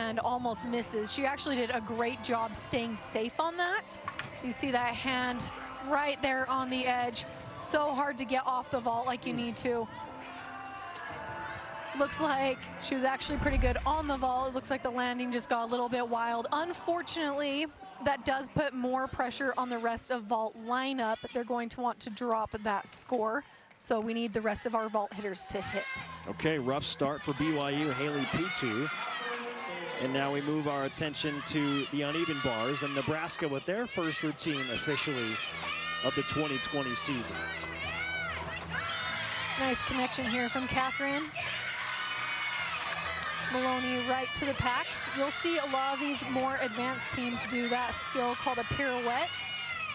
and almost misses. She actually did a great job staying safe on that. You see that hand right there on the edge. So hard to get off the vault like you need to. Looks like she was actually pretty good on the vault. It looks like the landing just got a little bit wild. Unfortunately, that does put more pressure on the rest of vault lineup. They're going to want to drop that score. So we need the rest of our vault hitters to hit. Okay, rough start for BYU, Haley Pitu. And now we move our attention to the uneven bars and Nebraska with their first routine officially of the 2020 season. Nice connection here from Catherine. Maloney right to the pack. You'll see a lot of these more advanced teams do that skill called a pirouette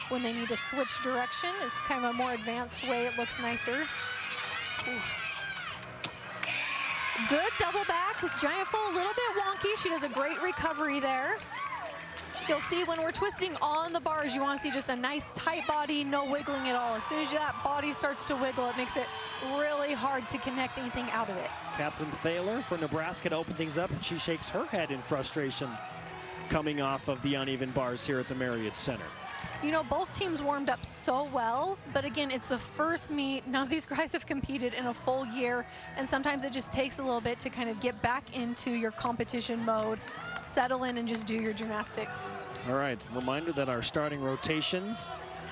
when they need to switch direction. It's kind of a more advanced way. It looks nicer. Ooh. Good double back. Giant full, a little bit wonky. She does a great recovery there. You'll see when we're twisting on the bars, you want to see just a nice tight body, no wiggling at all. As soon as that body starts to wiggle, it makes it really hard to connect anything out of it. Catherine Thaler for Nebraska to open things up, and she shakes her head in frustration coming off of the uneven bars here at the Marriott Center. You know, both teams warmed up so well, but again, it's the first meet. None of these guys have competed in a full year, and sometimes it just takes a little bit to kind of get back into your competition mode, settle in, and just do your gymnastics. All right, reminder that our starting rotations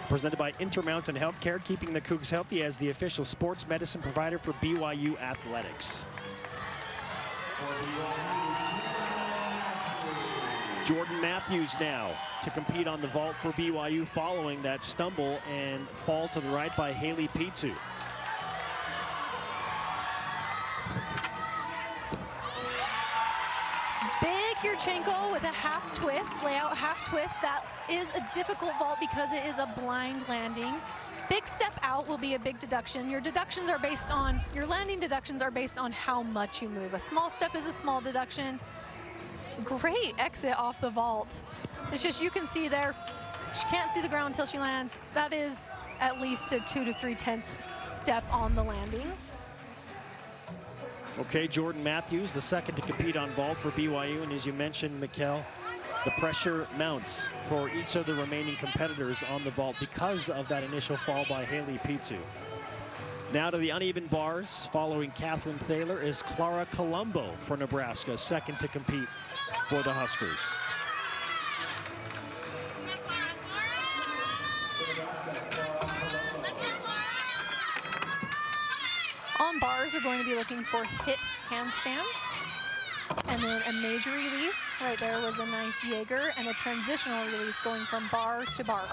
presented by Intermountain Healthcare, keeping the Cougs healthy as the official sports medicine provider for BYU Athletics. Jordan Matthews now to compete on the vault for BYU following that stumble and fall to the right by Haley Pitu. Big Yurchenko with a half twist, layout half twist. That is a difficult vault because it is a blind landing. Big step out will be a big deduction. Your deductions are based on, your landing deductions are based on how much you move. A small step is a small deduction. Great exit off the vault. It's just, you can see there, she can't see the ground until she lands. That is at least a 2 to 3/10 step on the landing. Okay, Jordan Matthews, the second to compete on vault for BYU, and as you mentioned, Mikkel, the pressure mounts for each of the remaining competitors on the vault because of that initial fall by Haley Pitu. Now to the uneven bars, following Catherine Thaler, is Clara Colombo for Nebraska, second to compete for the Huskers. On bars, we're going to be looking for hit handstands. And then a major release. Right there was a nice Jaeger and a transitional release going from bar to bar.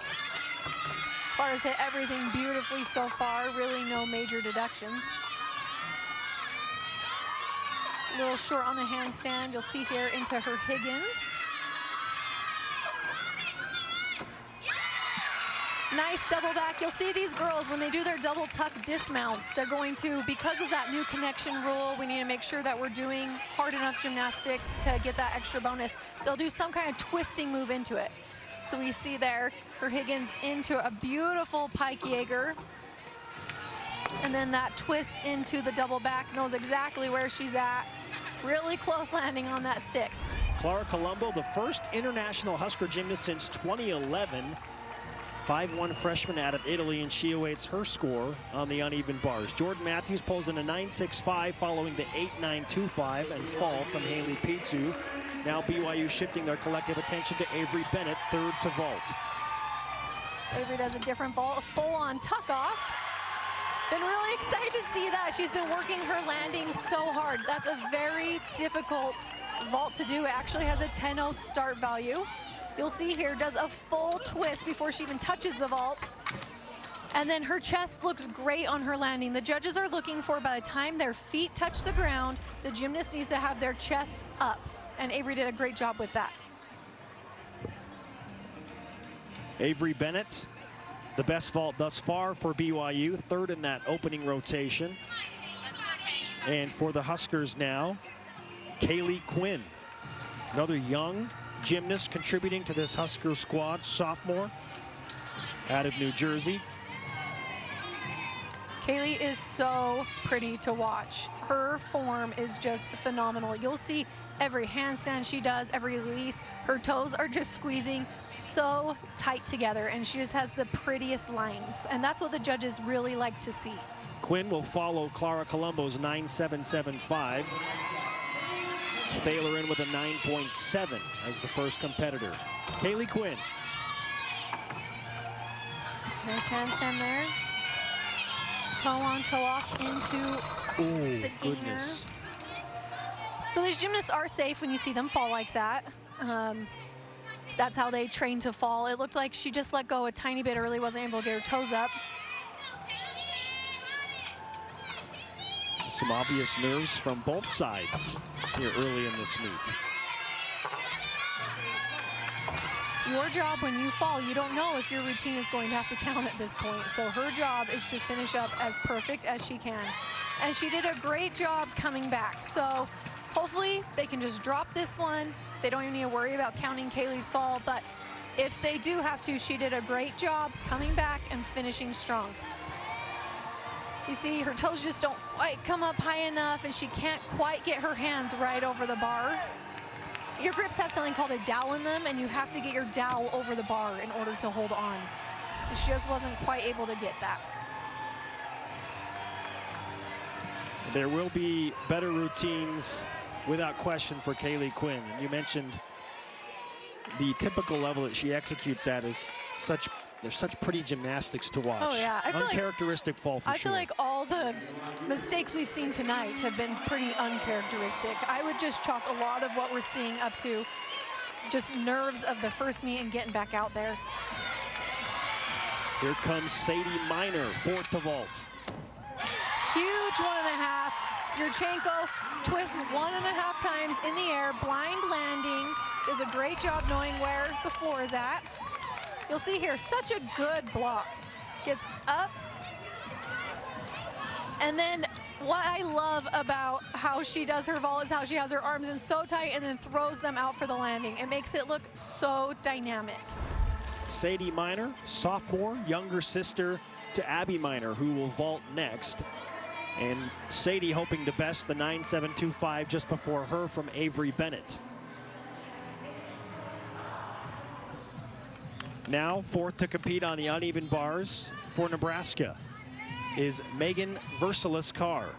Clara's hit everything beautifully so far, really no major deductions. A little short on the handstand. You'll see here into her Higgins. Nice double back. You'll see these girls, when they do their double tuck dismounts, they're going to, because of that new connection rule, we need to make sure that we're doing hard enough gymnastics to get that extra bonus. They'll do some kind of twisting move into it. So we see there her Higgins into a beautiful pike Jaeger. And then that twist into the double back, knows exactly where she's at. Really close landing on that stick. Clara Colombo, the first international Husker gymnast since 2011. 5'1" freshman out of Italy, and she awaits her score on the uneven bars. Jordan Matthews pulls in a 9.65 following the 8.925 and fall from Haley Pitu. Now BYU shifting their collective attention to Avery Bennett, third to vault. Avery does a different vault, a full-on tuck off. Been really excited to see that. She's been working her landing so hard. That's a very difficult vault to do. It actually has a 10.0 start value. You'll see here, does a full twist before she even touches the vault. And then her chest looks great on her landing. The judges are looking for, by the time their feet touch the ground, the gymnast needs to have their chest up. And Avery did a great job with that. Avery Bennett, the best vault thus far for BYU, third in that opening rotation. And for the Huskers now, Kaylee Quinn, another young gymnast contributing to this Husker squad, sophomore out of New Jersey. Kaylee is so pretty to watch. Her form is just phenomenal. You'll see every handstand she does, every release, her toes are just squeezing so tight together, and she just has the prettiest lines. And that's what the judges really like to see. Quinn will follow Clara Colombo's 9.775. Thaler in with a 9.7 as the first competitor. Kaylee Quinn. Nice handstand there. Toe on, toe off into the gainer. Goodness. So these gymnasts are safe when you see them fall like that. That's how they train to fall. It looked like she just let go a tiny bit early, wasn't able to get her toes up. Some obvious nerves from both sides here early in this meet. Your job when you fall, you don't know if your routine is going to have to count at this point. So her job is to finish up as perfect as she can. And she did a great job coming back. So hopefully they can just drop this one. They don't even need to worry about counting Kaylee's fall, but if they do have to, she did a great job coming back and finishing strong. You see, her toes just don't quite come up high enough, and she can't quite get her hands right over the bar. Your grips have something called a dowel in them, and you have to get your dowel over the bar in order to hold on. And she just wasn't quite able to get that. There will be better routines without question for Kaylee Quinn. And you mentioned the typical level that she executes at is such, there's such pretty gymnastics to watch. Oh yeah, uncharacteristic fall for sure. I feel like all the mistakes we've seen tonight have been pretty uncharacteristic. I would just chalk a lot of what we're seeing up to just nerves of the first meet and getting back out there. Here comes Sadie Miner, fourth to vault. Huge 1.5. Yurchenko twists 1.5 times in the air, blind landing, does a great job knowing where the floor is at. You'll see here, such a good block. Gets up. And then what I love about how she does her vault is how she has her arms in so tight and then throws them out for the landing. It makes it look so dynamic. Sadie Miner, sophomore, younger sister to Abby Miner, who will vault next. And Sadie hoping to best the 9.725 just before her from Avery Bennett. Now, fourth to compete on the uneven bars for Nebraska is Megan Versailles-Carr.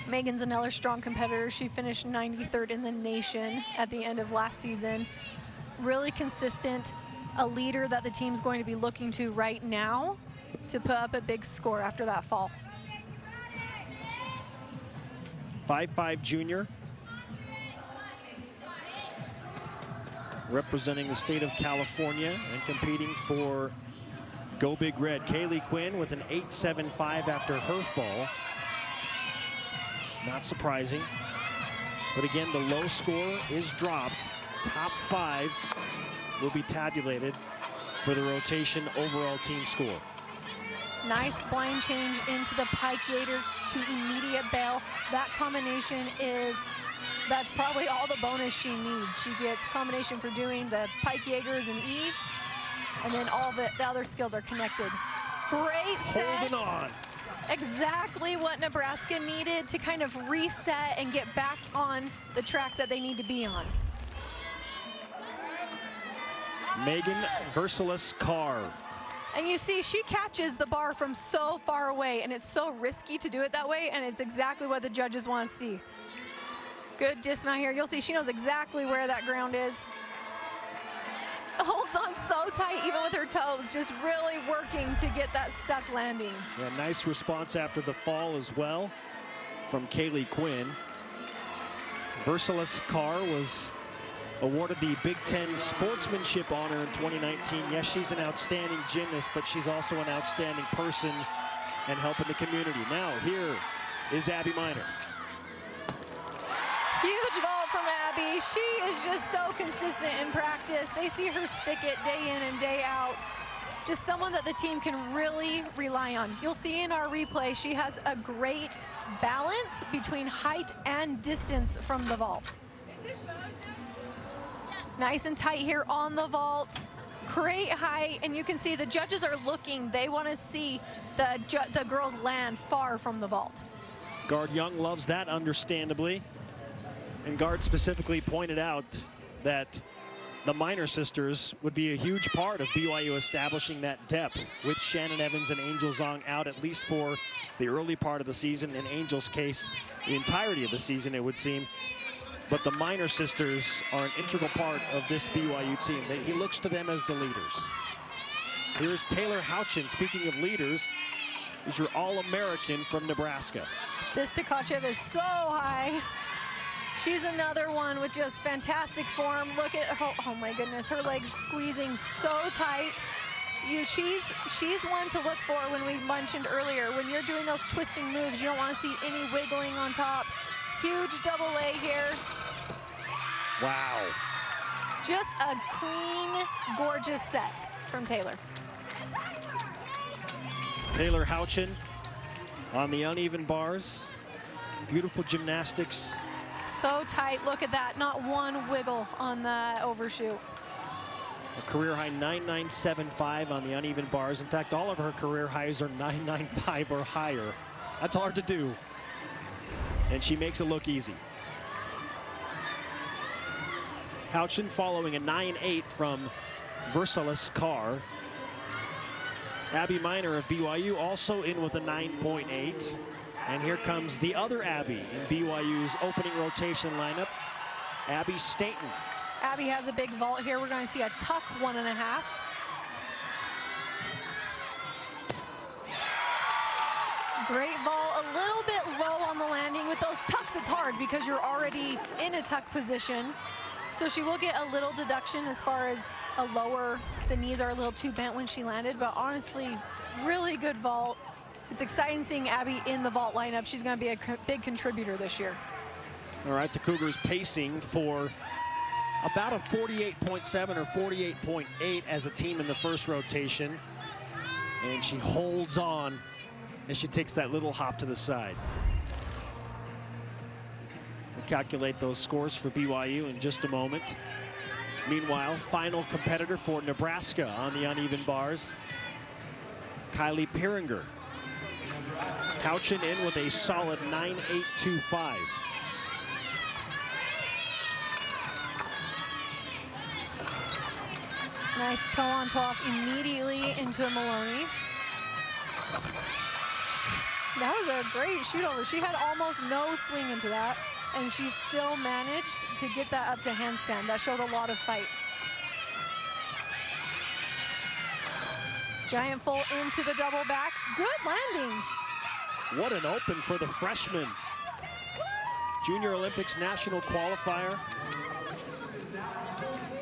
Megan's another strong competitor. She finished 93rd in the nation at the end of last season. Really consistent, a leader that the team's going to be looking to right now to put up a big score after that fall. 5'5" junior. Representing the state of California and competing for Go Big Red. Kaylee Quinn with an 8.75 after her fall. Not surprising. But again, the low score is dropped. Top 5 will be tabulated for the rotation overall team score. Nice blind change into the pike gator to immediate bail. That combination is, that's probably all the bonus she needs. She gets combination for doing the pike Jaegers and E, and then all the other skills are connected. Great set. Holding on. Exactly what Nebraska needed to kind of reset and get back on the track that they need to be on. Megan Versailles-Carr. And you see, she catches the bar from so far away, and it's so risky to do it that way, and it's exactly what the judges want to see. Good dismount here. You'll see she knows exactly where that ground is. Holds on so tight, even with her toes, just really working to get that stuck landing. Yeah, nice response after the fall as well from Kaylee Quinn. Versailles-Carr was awarded the Big Ten Sportsmanship Honor in 2019. Yes, she's an outstanding gymnast, but she's also an outstanding person and helping the community. Now, here is Abby Miner. Huge vault from Abby. She is just so consistent in practice. They see her stick it day in and day out. Just someone that the team can really rely on. You'll see in our replay, she has a great balance between height and distance from the vault. Nice and tight here on the vault. Great height, and you can see the judges are looking. They want to see the girls land far from the vault. Guard Young loves that, understandably. And Guard specifically pointed out that the Minor sisters would be a huge part of BYU establishing that depth with Shannon Evans and Angel Zong out at least for the early part of the season. In Angel's case, the entirety of the season, it would seem. But the Minor sisters are an integral part of this BYU team. He looks to them as the leaders. Here's Taylor Houchin. Speaking of leaders, he's your All-American from Nebraska. This Tkachev is so high. She's another one with just fantastic form. Look at her, oh my goodness, her legs squeezing so tight. She's one to look for when we mentioned earlier. When you're doing those twisting moves, you don't want to see any wiggling on top. Huge double leg here. Wow. Just a clean, gorgeous set from Taylor. Taylor Houchin on the uneven bars. Beautiful gymnastics. So tight, look at that. Not one wiggle on the overshoot. A career high 9.975 on the uneven bars. In fact, all of her career highs are 9.95 or higher. That's hard to do. And she makes it look easy. Houchin following a 9.8 from Versailles Carr. Abby Miner of BYU also in with a 9.8. And here comes the other Abby in BYU's opening rotation lineup, Abby Staten. Abby has a big vault here. We're going to see a tuck 1.5. Great vault, a little bit low on the landing. With those tucks, it's hard because you're already in a tuck position. So she will get a little deduction as far as a lower. The knees are a little too bent when she landed, but honestly, really good vault. It's exciting seeing Abby in the vault lineup. She's going to be a big contributor this year. All right, the Cougars pacing for about a 48.7 or 48.8 as a team in the first rotation. And she holds on as she takes that little hop to the side. We'll calculate those scores for BYU in just a moment. Meanwhile, final competitor for Nebraska on the uneven bars, Kylie Pieringer. Houchin in with a solid 9.825. Nice toe on toe off immediately into a Maloney. That was a great shoot over. She had almost no swing into that, and she still managed to get that up to handstand. That showed a lot of fight. Giant full into the double back. Good landing. What an open for the freshman. Junior Olympics national qualifier.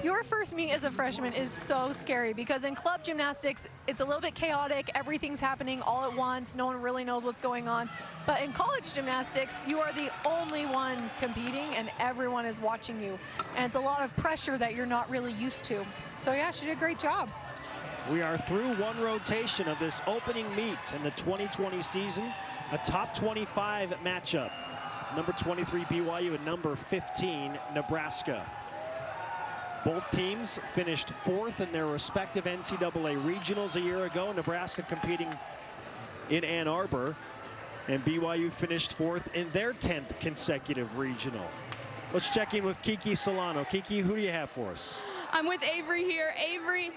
Your first meet as a freshman is so scary because in club gymnastics, it's a little bit chaotic. Everything's happening all at once. No one really knows what's going on. But in college gymnastics, you are the only one competing and everyone is watching you. And it's a lot of pressure that you're not really used to. So yeah, she did a great job. We are through one rotation of this opening meet in the 2020 season. A top 25 matchup. Number 23 BYU and number 15 Nebraska. Both teams finished fourth in their respective NCAA regionals a year ago. Nebraska competing in Ann Arbor, and BYU finished fourth in their 10th consecutive regional. Let's check in with Kiki Solano. Kiki, who do you have for us? I'm with Avery here. Avery,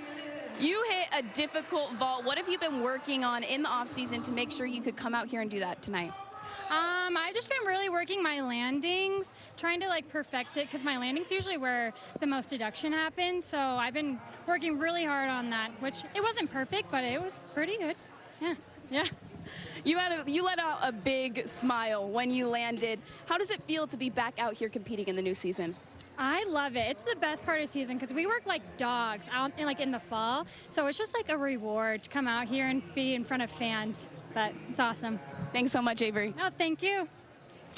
you hit a difficult vault. What have you been working on in the offseason to make sure you could come out here and do that tonight? I've just been really working my landings, trying to like perfect it because my landings usually where the most deduction happens. So I've been working really hard on that, which it wasn't perfect, but it was pretty good. Yeah. You let out a big smile when you landed. How does it feel to be back out here competing in the new season? I love it. It's the best part of the season because we work like dogs out in the fall. So it's just like a reward to come out here and be in front of fans. But it's awesome. Thanks so much, Avery. Oh, thank you.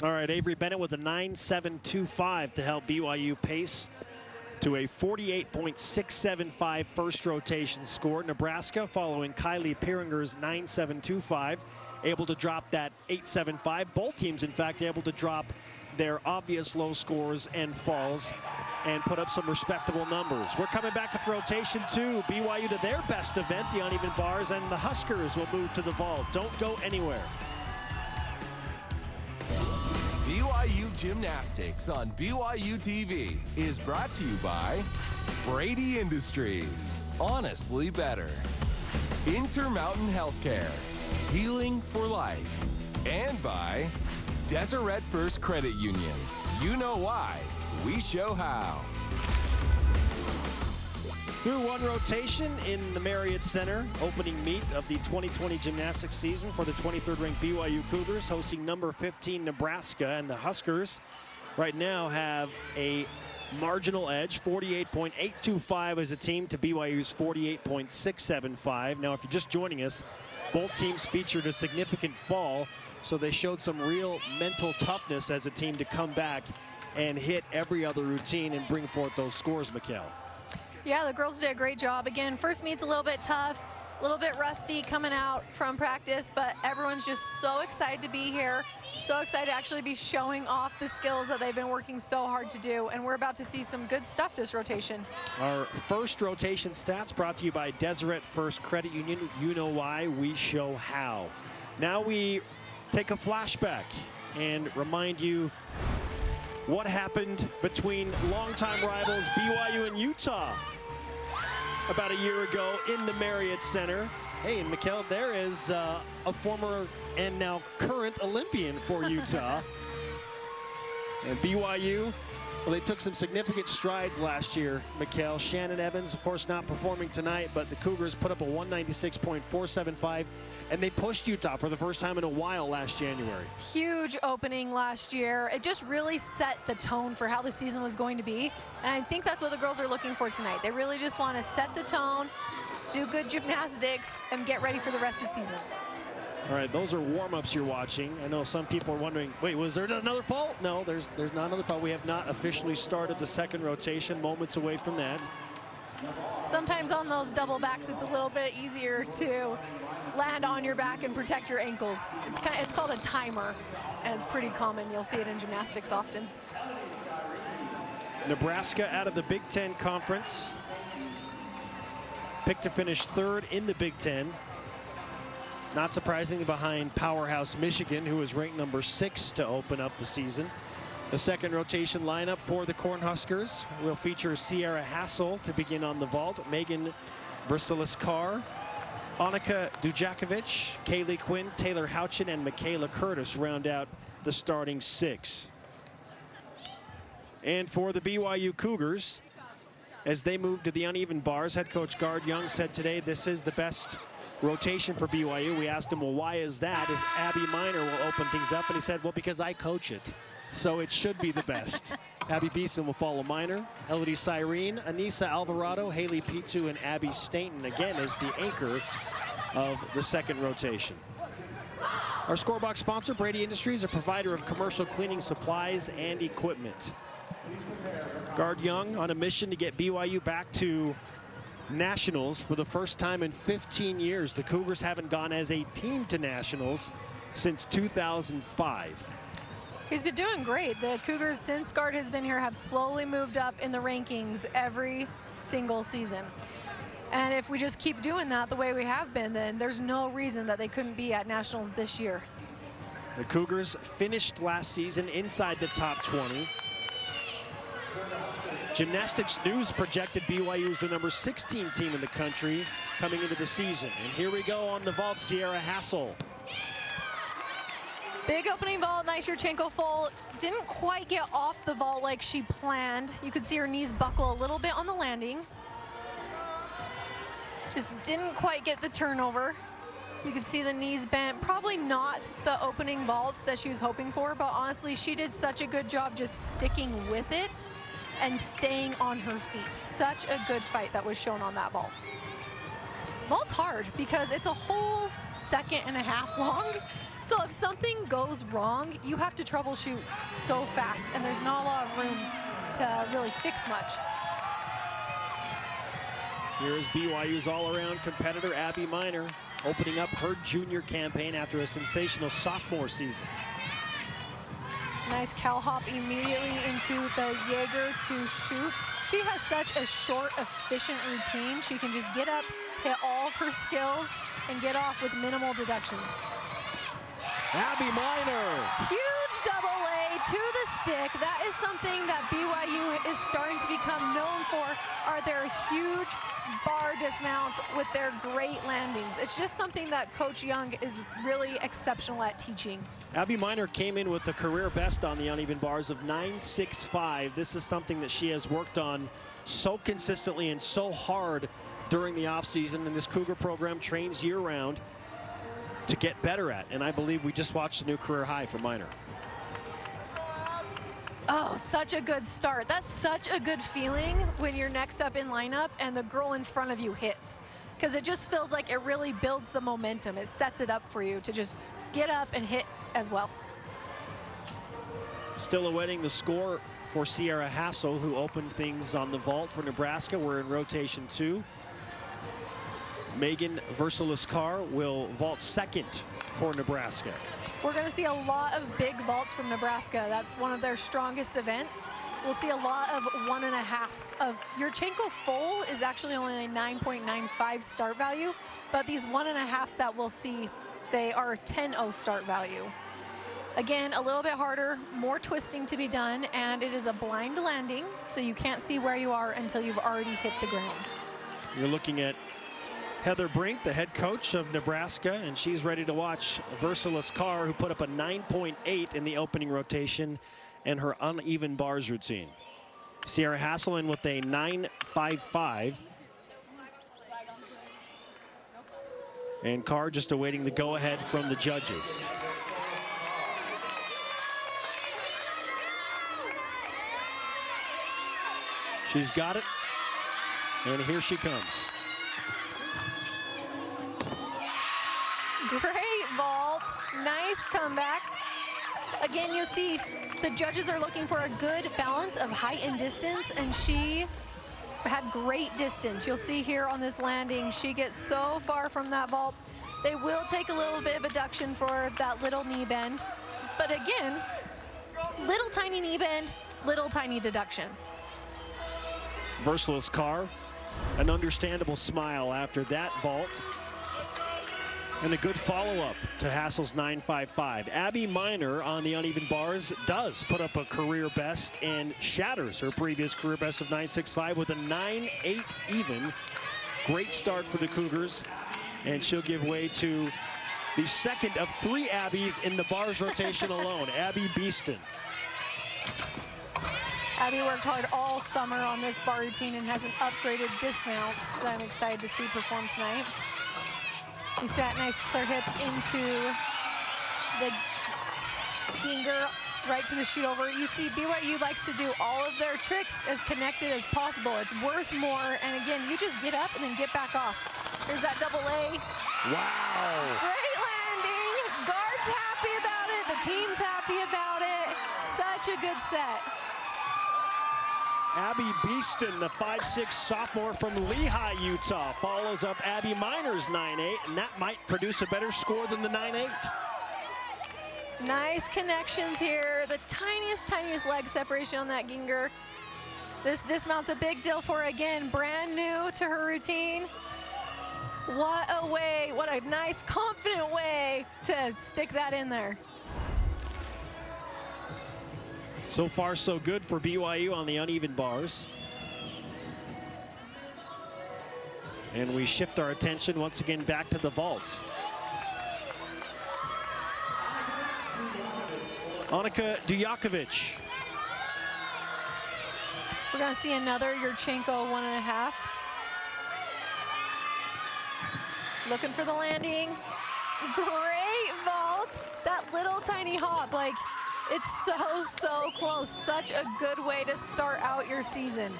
All right, Avery Bennett with a 9.725 to help BYU pace to a 48.675 first rotation score. Nebraska following Kylie Pieringer's 9.725, able to drop that 8.75. Both teams, in fact, able to drop their obvious low scores and falls and put up some respectable numbers. We're coming back with rotation two. BYU to their best event, the uneven bars, and the Huskers will move to the vault. Don't go anywhere. BYU Gymnastics on BYU TV is brought to you by Brady Industries, honestly better. Intermountain Healthcare, healing for life. And by Deseret First Credit Union. You know why, we show how. Through one rotation in the Marriott Center, opening meet of the 2020 gymnastics season for the 23rd ranked BYU Cougars, hosting number 15 Nebraska, and the Huskers right now have a marginal edge, 48.825 as a team to BYU's 48.675. Now, if you're just joining us, both teams featured a significant fall, so they showed some real mental toughness as a team to come back and hit every other routine and bring forth those scores, Mikkel. Yeah, the girls did a great job. Again, first meet's a little bit tough, a little bit rusty coming out from practice, but everyone's just so excited to be here, so excited to actually be showing off the skills that they've been working so hard to do, and we're about to see some good stuff this rotation. Our first rotation stats brought to you by Deseret First Credit Union. You know why, we show how. Now we take a flashback and remind you what happened between longtime rivals BYU and Utah about a year ago in the Marriott Center. Hey, and Mikkel, there is a former and now current Olympian for Utah. And BYU, well, they took some significant strides last year, Mikkel. Shannon Evans, of course, not performing tonight, but the Cougars put up a 196.475, and they pushed Utah for the first time in a while last January. Huge opening last year. It just really set the tone for how the season was going to be, and I think that's what the girls are looking for tonight. They really just want to set the tone, do good gymnastics, and get ready for the rest of the season. All right, those are warm-ups you're watching. I know some people are wondering, wait, was there another fault? No, there's not another fault. We have not officially started the second rotation, moments away from that. Sometimes on those double backs, it's a little bit easier to land on your back and protect your ankles. It's called a timer, and it's pretty common. You'll see it in gymnastics often. Nebraska out of the Big Ten Conference, picked to finish third in the Big Ten. Not surprisingly behind powerhouse Michigan, who is ranked number 6 to open up the season. The second rotation lineup for the Cornhuskers will feature Sierra Hassel to begin on the vault, Megan Brasilis-Carr, Annika Dujakovic, Kaylee Quinn, Taylor Houchin, and Michaela Curtis round out the starting 6. And for the BYU Cougars, as they move to the uneven bars, head coach Gard Young said today this is the best rotation for BYU. We asked him, well, why is that? As Abby Miner will open things up, and he said, well, because I coach it, so it should be the best. Abby Beeson will follow Miner, Elodie Cyrene, Anissa Alvarado, Haley Pitu, and Abby Stainton again as the anchor of the second rotation. Our scorebox sponsor, Brady Industries, a provider of commercial cleaning supplies and equipment. Gard Young on a mission to get BYU back to nationals for the first time in 15 years. The Cougars haven't gone as a team to nationals since 2005. He's been doing great. The Cougars, since Gard has been here, have slowly moved up in the rankings every single season. And if we just keep doing that the way we have been, then there's no reason that they couldn't be at nationals this year. The Cougars finished last season inside the top 20. Gymnastics News projected BYU as the number 16 team in the country coming into the season. And here we go on the vault, Sierra Hassel. Big opening vault, nice Yurchenko full. Didn't quite get off the vault like she planned. You could see her knees buckle a little bit on the landing. Just didn't quite get the turnover. You could see the knees bent. Probably not the opening vault that she was hoping for, but honestly, she did such a good job just sticking with it and staying on her feet. Such a good fight that was shown on that vault. Vault's hard because it's a whole second and a half long. So if something goes wrong, you have to troubleshoot so fast, and there's not a lot of room to really fix much. Here's BYU's all-around competitor, Abby Miner, opening up her junior campaign after a sensational sophomore season. Nice cow hop immediately into the Jaeger to shoot. She has such a short, efficient routine. She can just get up, hit all of her skills, and get off with minimal deductions. Abby Miner. Huge double leg to the stick. That is something that BYU is starting to become known for, are their huge bar dismounts with their great landings. It's just something that Coach Young is really exceptional at teaching. Abby Miner came in with the career best on the uneven bars of 9.65. This is something that she has worked on so consistently and so hard during the offseason, and this Cougar program trains year-round to get better at. And I believe we just watched a new career high for Miner. Oh, such a good start. That's such a good feeling when you're next up in lineup and the girl in front of you hits, because it just feels like it really builds the momentum. It sets it up for you to just get up and hit as well. Still awaiting the score for Sierra Hassel, who opened things on the vault for Nebraska. We're in rotation 2. Megan Versailles-Carr will vault second for Nebraska. We're going to see a lot of big vaults from Nebraska. That's one of their strongest events. We'll see a lot of 1.5s. Of Yurchenko full is actually only a 9.95 start value, but these 1.5s that we'll see, they are 10-0 start value. Again, a little bit harder, more twisting to be done, and it is a blind landing, so you can't see where you are until you've already hit the ground. You're looking at Heather Brink, the head coach of Nebraska, and she's ready to watch Versailles-Carr, who put up a 9.8 in the opening rotation and her uneven bars routine. Sierra Hassel in with a 9.55. And Carr just awaiting the go-ahead from the judges. She's got it, and here she comes. Great vault, nice comeback. Again, you see the judges are looking for a good balance of height and distance, and she had great distance. You'll see here on this landing, she gets so far from that vault. They will take a little bit of adduction for that little knee bend, but again, little tiny knee bend, little tiny deduction. Versailles-Carr, an understandable smile after that vault. And a good follow-up to Hassel's 9.55. Abby Miner on the uneven bars does put up a career best and shatters her previous career best of 9.65 with a 9.8 even. Great start for the Cougars, and she'll give way to the second of 3 Abbies in the bars rotation alone, Abby Beeston. Abby worked hard all summer on this bar routine and has an upgraded dismount that I'm excited to see perform tonight. You see that nice clear hip into the Ginger, right to the shoot over. You see BYU likes to do all of their tricks as connected as possible. It's worth more, and again, you just get up and then get back off. Here's that double A. Wow. Great landing. Guard's happy about it. The team's happy about it. Such a good set. Abby Beeston, the 5'6" sophomore from Lehigh, Utah, follows up Abby Miner's 9.8, and that might produce a better score than the 9.8. Nice connections here. The tiniest leg separation on that Ginger. This dismount's a big deal for her. Again, brand new to her routine. What a way, what a nice, confident way to stick that in there. So far, so good for BYU on the uneven bars. And we shift our attention once again back to the vault. Annika Dujakovic. We're gonna see another Yurchenko 1.5. Looking for the landing. Great vault. That little tiny hop, like, it's so close. Such a good way to start out your season.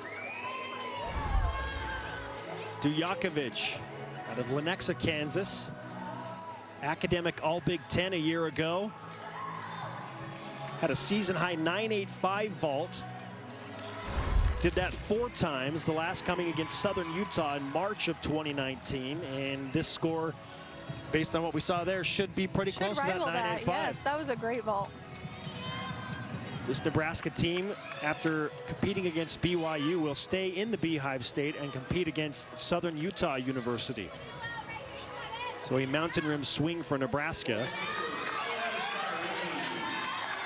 Dujakovic out of Lenexa, Kansas. Academic All-Big Ten a year ago. Had a season-high 9.85 vault. Did that 4 times, the last coming against Southern Utah in March of 2019. And this score, based on what we saw there, should be pretty close to that 9.85. Yes, that was a great vault. This Nebraska team, after competing against BYU, will stay in the Beehive State and compete against Southern Utah University. So a mountain rim swing for Nebraska.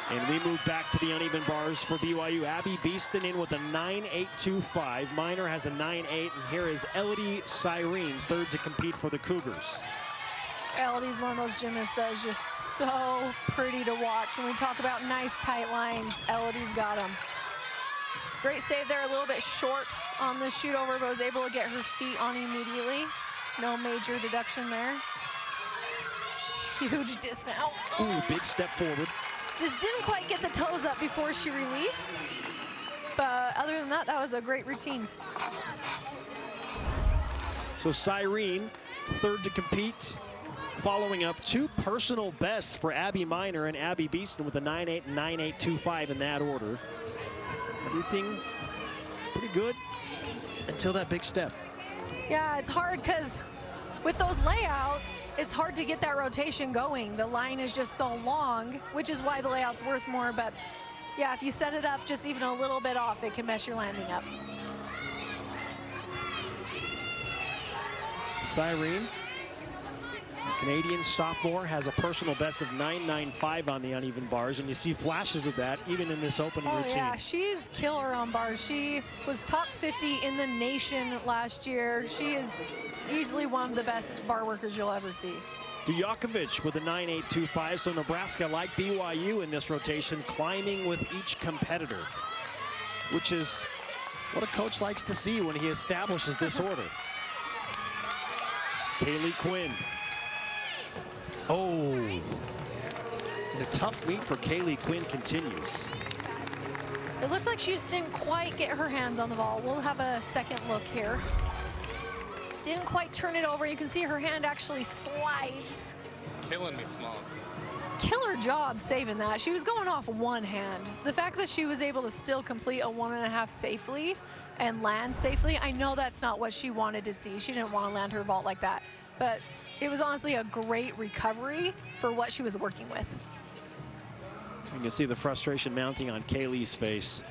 And we move back to the uneven bars for BYU. Abby Beeston in with a 9.825. Minor has a 9.8, and here is Elodie Cyrene, third to compete for the Cougars. Elodie's one of those gymnasts that is just so pretty to watch. When we talk about nice tight lines, Elodie's got them. Great save there, a little bit short on the shoot over, but was able to get her feet on immediately. No major deduction there. Huge dismount. Ooh, big step forward. Just didn't quite get the toes up before she released. But other than that, that was a great routine. So Cyrene, third to compete, following up two personal bests for Abby Minor and Abby Beeston with a 9.8 and 9.825 in that order. Everything pretty good until that big step. Yeah, it's hard because with those layouts, it's hard to get that rotation going. The line is just so long, which is why the layout's worth more. But yeah, if you set it up just even a little bit off, it can mess your landing up. Cyrene, Canadian sophomore, has a personal best of 9.95 on the uneven bars, and you see flashes of that even in this opening routine. Yeah, she's killer on bars. She was top 50 in the nation last year. She is easily one of the best bar workers you'll ever see. Dujakovic with a 9.825, so Nebraska, like BYU in this rotation, climbing with each competitor, which is what a coach likes to see when he establishes this order. Kaylee Quinn. Oh, and a tough meet for Kaylee Quinn continues. It looks like she just didn't quite get her hands on the ball. We'll have a second look here. Didn't quite turn it over. You can see her hand actually slides. Killing me, Smalls. Killer job saving that. She was going off one hand. The fact that she was able to still complete a 1.5 safely and land safely, I know that's not what she wanted to see. She didn't want to land her vault like that, but it was honestly a great recovery for what she was working with. You can see the frustration mounting on Kaylee's face.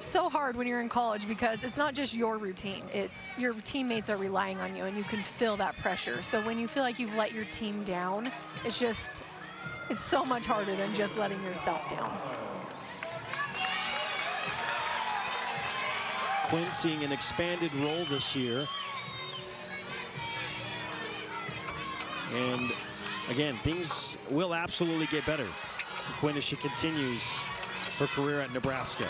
So hard when you're in college because it's not just your routine, it's your teammates are relying on you and you can feel that pressure. So when you feel like you've let your team down, it's so much harder than just letting yourself down. Quinn seeing an expanded role this year. And again, things will absolutely get better for Quinn as she continues her career at Nebraska.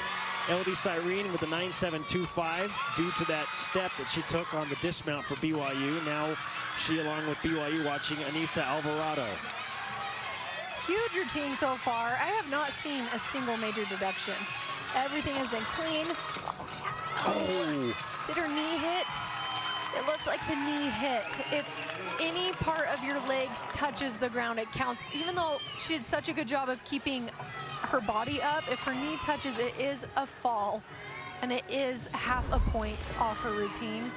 Elodie Cyrene with a 9.725 due to that step that she took on the dismount for BYU. Now she, along with BYU, watching Anissa Alvarado. Huge routine so far. I have not seen a single major deduction. Everything has been clean. Oh, yes. Oh. Did her knee hit? It looks like the knee hit. If any part of your leg touches the ground, it counts. Even though she did such a good job of keeping her body up, if her knee touches, it is a fall, and it is half a point off her routine.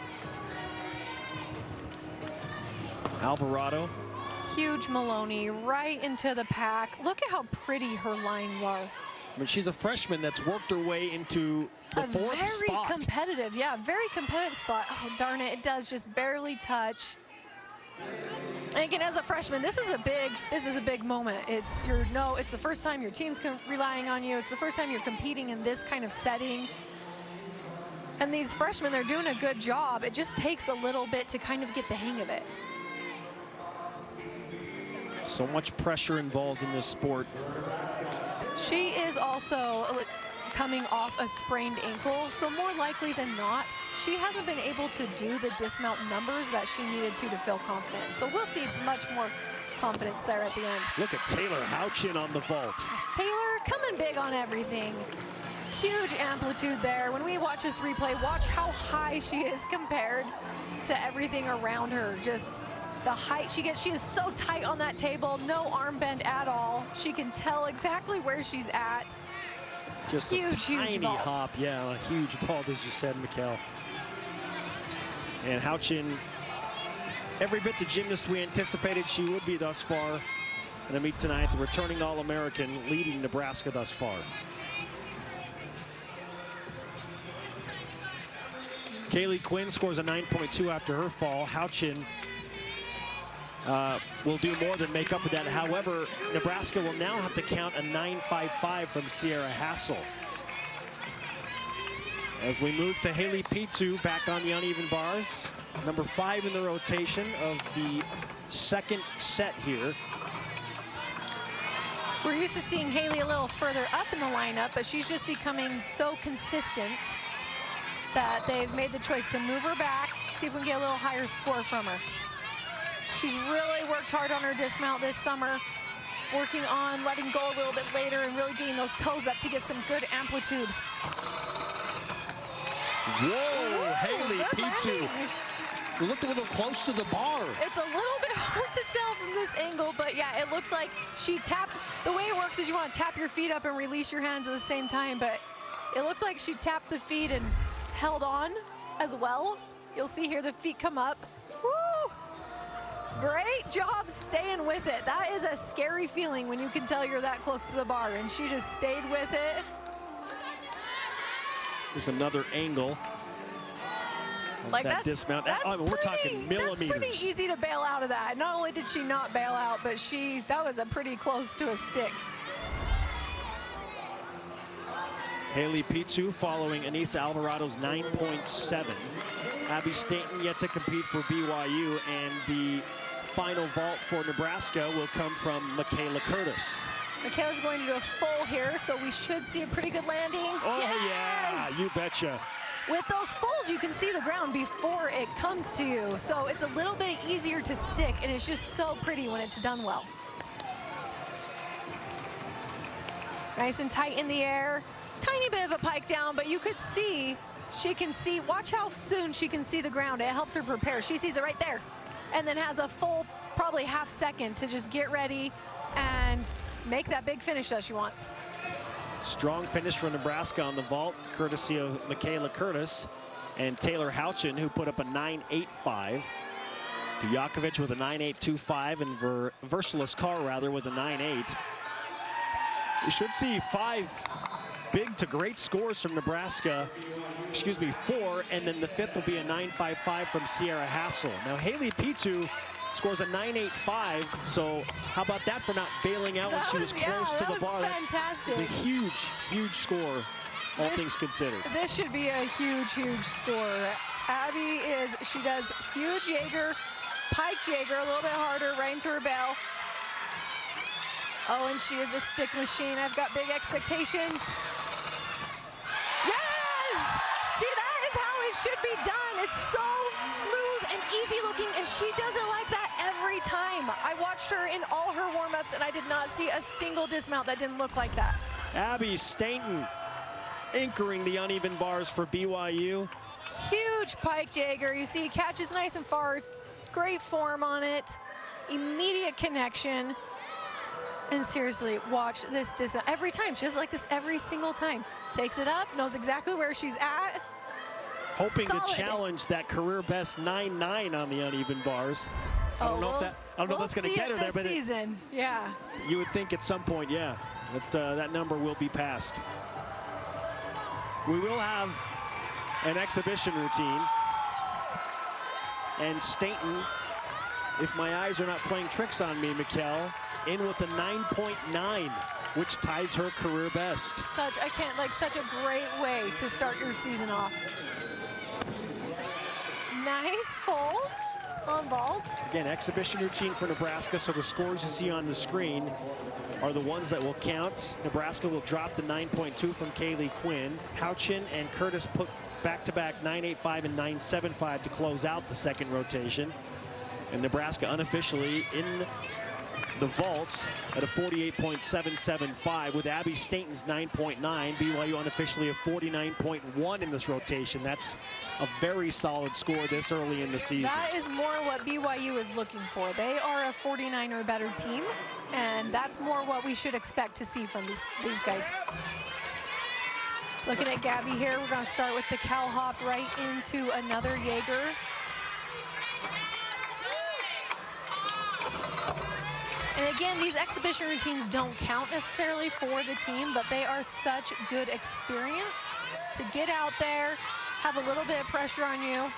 Alvarado. Huge Maloney right into the pack. Look at how pretty her lines are. I mean, she's a freshman that's worked her way into the fourth very spot. Competitive, yeah, very competitive spot. Oh, darn it, it does just barely touch. And again, as a freshman, this is a big moment. It's the first time your team's relying on you. It's the first time you're competing in this kind of setting. And these freshmen, they're doing a good job. It just takes a little bit to kind of get the hang of it. So much pressure involved in this sport. She is also coming off a sprained ankle, so more likely than not, she hasn't been able to do the dismount numbers that she needed to feel confident. So we'll see much more confidence there at the end. Look at Taylor Houchin on the vault. Gosh, Taylor coming big on everything. Huge amplitude there. When we watch this replay, watch how high she is compared to everything around her. Just the height she gets. She is so tight on that table, no arm bend at all. She can tell exactly where she's at. Just huge, a tiny huge vault. hop. Yeah, a huge vault, as you said, Mikkel. And Houchin, every bit the gymnast we anticipated she would be thus far in a meet tonight. The returning All-American leading Nebraska thus far. Kaylee Quinn scores a 9.2 after her fall. Houchin will do more than make up for that. However, Nebraska will now have to count a 9.55 from Sierra Hassel. As we move to Haley Pitsu back on the uneven bars, number 5 in the rotation of the second set here. We're used to seeing Haley a little further up in the lineup, but she's just becoming so consistent that they've made the choice to move her back, see if we can get a little higher score from her. She's really worked hard on her dismount this summer, working on letting go a little bit later and really getting those toes up to get some good amplitude. Whoa, Haley good Pitsu. landing. We looked a little close to the bar. It's a little bit hard to tell from this angle, but yeah, it looks like she tapped. The way it works is you want to tap your feet up and release your hands at the same time, but it looked like she tapped the feet and held on as well. You'll see here the feet come up. Woo! Great job staying with it. That is a scary feeling when you can tell you're that close to the bar, and she just stayed with it. There's another angle. Like that dismount. We're talking millimeters. That's pretty easy to bail out of that. Not only did she not bail out, but that was a pretty close to a stick. Haley Pitsu following Anissa Alvarado's 9.7. Abby Stainton yet to compete for BYU, and the final vault for Nebraska will come from Michaela Curtis. Michaela's going to do a full here, so we should see a pretty good landing. Oh, yes! Yeah, you betcha. With those fulls, you can see the ground before it comes to you, so it's a little bit easier to stick, and it's just so pretty when it's done well. Nice and tight in the air. Tiny bit of a pike down, but you could see, she can see, watch how soon she can see the ground. It helps her prepare. She sees it right there, and then has a full, probably half second to just get ready and make that big finish that she wants. Strong finish for Nebraska on the vault, courtesy of Michaela Curtis and Taylor Houchin, who put up a 9.85. Dijakovic with a 9.825 and Versalis Carr rather with a 9.8. We should see 5 big to great scores from Nebraska. Excuse me, 4, and then the 5th will be a 9.55 from Sierra Hassel. Now Haley Pitsu scores a 9.85, so how about that for not bailing out when she was close to the bar? Fantastic. A huge, huge score, all things considered. This should be a huge, huge score. Abby she does huge Jaeger, pike Jaeger, a little bit harder, right into her bail. Oh, and she is a stick machine. I've got big expectations. Yes! That is how it should be done. It's so smooth and easy looking, and she does it like that every time. I watched her in all her warm-ups, and I did not see a single dismount that didn't look like that. Abby Stainton anchoring the uneven bars for BYU. Huge pike Jaeger. You see, catches nice and far. Great form on it. Immediate connection. And seriously, watch this dismount every time. She does like this every single time. Takes it up, knows exactly where she's at. Hoping Solid. to challenge that career best 9.9 on the uneven bars. I don't know if that's going to get her there, but season. Yeah. You would think at some point, yeah, that that number will be passed. We will have an exhibition routine, and Stainton, if my eyes are not playing tricks on me, Mikkel, in with a 9.9, which ties her career best. Such a great way to start your season off. Nice full on vault. Again, exhibition routine for Nebraska, so the scores you see on the screen are the ones that will count. Nebraska will drop the 9.2 from Kaylee Quinn. Houchin and Curtis put back-to-back 9.85 and 9.75 to close out the second rotation. And Nebraska unofficially in the vault at a 48.775 with Abby Stainton's 9.9. BYU unofficially a 49.1 in this rotation. That's a very solid score this early in the season. That is more what BYU is looking for. They are a 49 or better team, and that's more what we should expect to see from these guys. Looking at Gabby here, we're going to start with the cow hop right into another Jaeger. And again, these exhibition routines don't count necessarily for the team, but they are such good experience to get out there, have a little bit of pressure on you.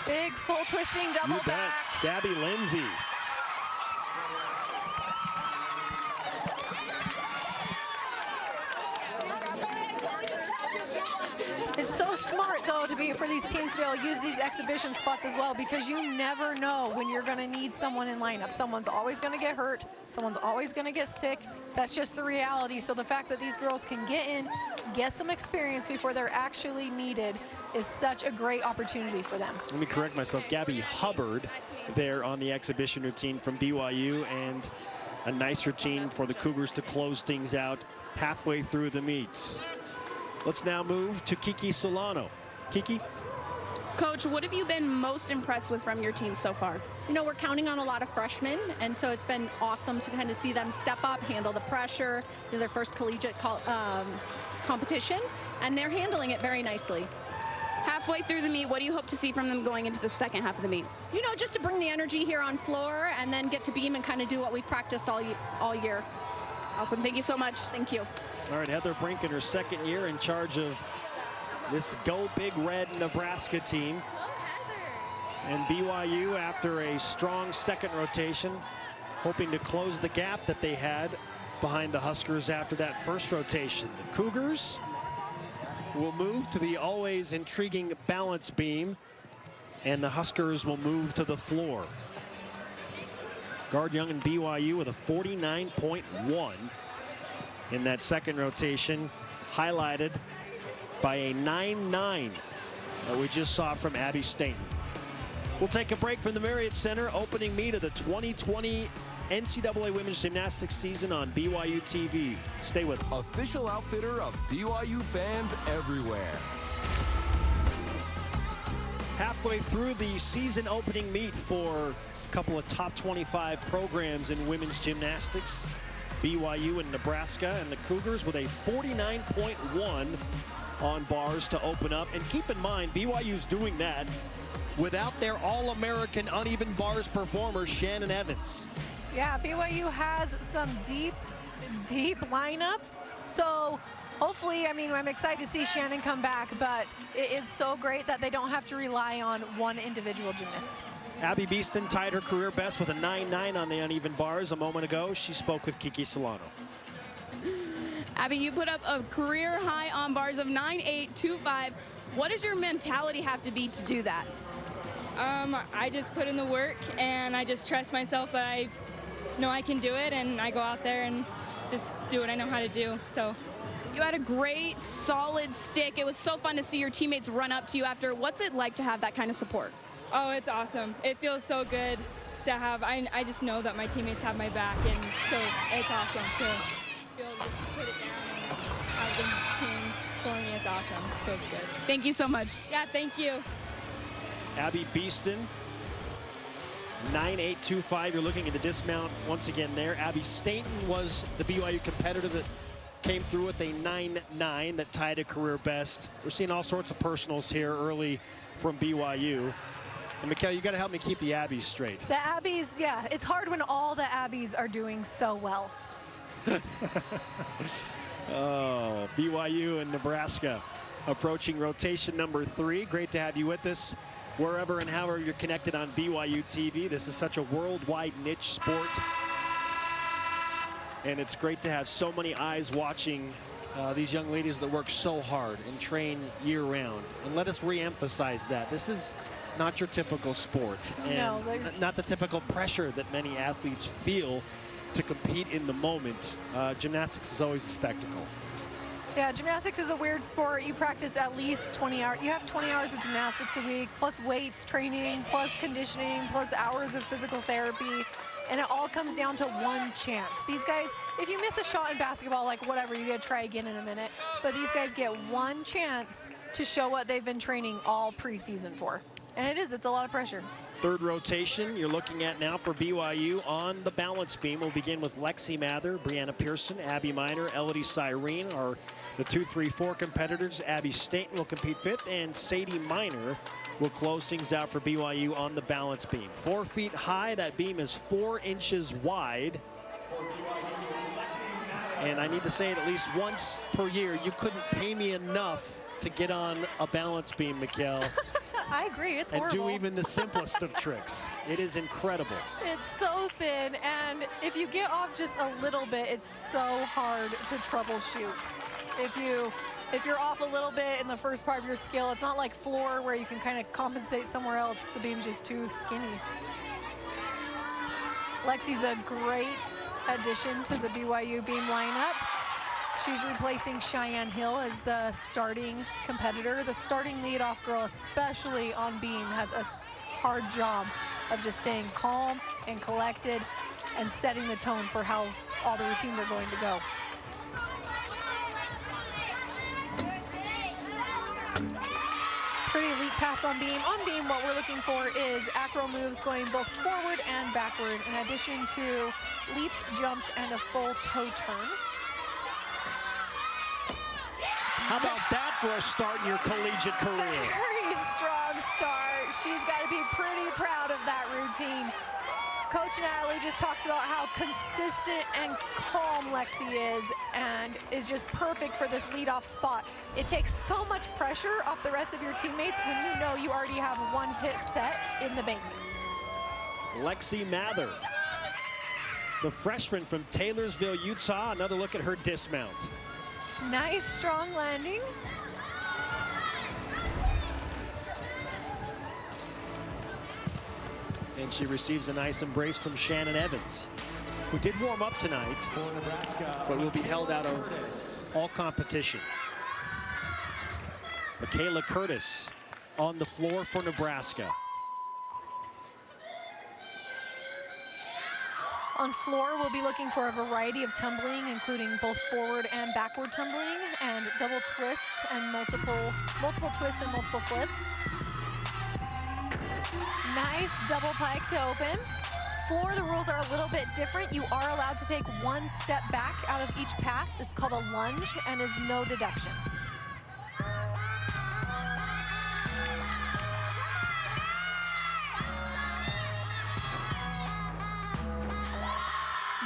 Big full twisting double back. Gabby Lindsay smart, though, for these teams to be able to use these exhibition spots as well, because you never know when you're going to need someone in lineup. Someone's always going to get hurt. Someone's always going to get sick. That's just the reality. So the fact that these girls can get in, get some experience before they're actually needed is such a great opportunity for them. Let me correct myself. Gabby Hubbard there on the exhibition routine from BYU, and a nice routine for the Cougars to close things out halfway through the meet. Let's now move to Kiki Solano. Kiki? Coach, what have you been most impressed with from your team so far? You know, we're counting on a lot of freshmen, and so it's been awesome to kind of see them step up, handle the pressure, their first collegiate competition, and they're handling it very nicely. Halfway through the meet, what do you hope to see from them going into the second half of the meet? You know, just to bring the energy here on floor and then get to beam and kind of do what we've practiced all year. Awesome. Thank you so much. Thank you. All right, Heather Brink in her second year in charge of this Go Big Red Nebraska team. And BYU, after a strong second rotation, hoping to close the gap that they had behind the Huskers after that first rotation. The Cougars will move to the always intriguing balance beam, and the Huskers will move to the floor. Guard Young and BYU with a 49.1 in that second rotation, highlighted by a 9-9 that we just saw from Abby Stainton. We'll take a break from the Marriott Center, opening meet of the 2020 NCAA Women's Gymnastics season on BYU TV. Stay with us. Official outfitter of BYU fans everywhere. Halfway through the season opening meet for a couple of top 25 programs in women's gymnastics. BYU and Nebraska, and the Cougars with a 49.1 on bars to open up. And keep in mind, BYU's doing that without their All-American uneven bars performer, Shannon Evans. Yeah, BYU has some deep lineups. So hopefully, I mean, I'm excited to see Shannon come back, but it is so great that they don't have to rely on one individual gymnast. Abby Beeston tied her career best with a 9-9 on the uneven bars a moment ago. She spoke with Kiki Solano. Abby, you put up a career high on bars of 9.825. What does your mentality have to be to do that? I just put in the work, and I just trust myself that I know I can do it, and I go out there and just do what I know how to do. So you had a great, solid stick. It was so fun to see your teammates run up to you after. What's it like to have that kind of support? Oh, it's awesome. It feels so good to have. I just know that my teammates have my back, and so it's awesome to be able to just put it down and have them cheering for me. It's awesome. It feels good. Thank you so much. Yeah, thank you. Abby Beeston, 9.825. You're looking at the dismount once again there. Abby Stainton was the BYU competitor that came through with a 9.9 that tied a career best. We're seeing all sorts of personals here early from BYU. And Mikkel, you got to help me keep the Abbies straight. The Abbies, yeah, it's hard when all the Abbies are doing so well. Oh, BYU and Nebraska approaching rotation number 3. Great to have you with us wherever and however you're connected on BYU TV. This is such a worldwide niche sport, and it's great to have so many eyes watching these young ladies that work so hard and train year-round. And let us re-emphasize that this is not your typical sport, and No, not the typical pressure that many athletes feel to compete in the moment. Gymnastics is always a spectacle. Yeah, gymnastics is a weird sport. You practice at least 20 hours. You have 20 hours of gymnastics a week, plus weights, training, plus conditioning, plus hours of physical therapy. And it all comes down to one chance. These guys, if you miss a shot in basketball, like whatever, you gotta try again in a minute. But these guys get one chance to show what they've been training all preseason for. And it's a lot of pressure. Third rotation you're looking at now for BYU on the balance beam. We'll begin with Lexi Mather, Brianna Pearson, Abby Miner, Elodie Cyrene are the 2, 3, 4 competitors. Abby Stainton will compete 5th, and Sadie Miner will close things out for BYU on the balance beam. 4 feet high, that beam is 4 inches wide. And I need to say it at least once per year, you couldn't pay me enough to get on a balance beam, Mikkel. I agree, it's horrible. And do even the simplest of tricks. It is incredible. It's so thin, and if you get off just a little bit, it's so hard to troubleshoot. If you if you're off a little bit in the first part of your skill, it's not like floor where you can kind of compensate somewhere else. The beam's just too skinny. Lexi's a great addition to the BYU beam lineup. She's replacing Cheyenne Hill as the starting competitor. The starting leadoff girl, especially on beam, has a hard job of just staying calm and collected and setting the tone for how all the routines are going to go. Pretty elite pass on beam. On beam, what we're looking for is acro moves going both forward and backward, in addition to leaps, jumps, and a full toe turn. How about that for a start in your collegiate career? Very strong start. She's got to be pretty proud of that routine. Coach Natalie just talks about how consistent and calm Lexi is, and is just perfect for this leadoff spot. It takes so much pressure off the rest of your teammates when you know you already have one hit set in the bank. Lexi Mather, the freshman from Taylorsville, Utah. Another look at her dismount. Nice, strong landing. And she receives a nice embrace from Shannon Evans, who did warm up tonight, For Nebraska, but will be held out of all competition. Michaela Curtis on the floor for Nebraska. On floor, we'll be looking for a variety of tumbling, including both forward and backward tumbling, and double twists and multiple twists and multiple flips. Nice double pike to open. Floor, the rules are a little bit different. You are allowed to take one step back out of each pass. It's called a lunge and is no deduction.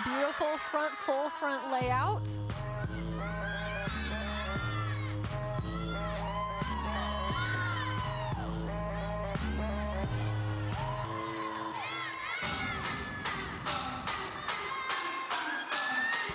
Beautiful front, full front layout.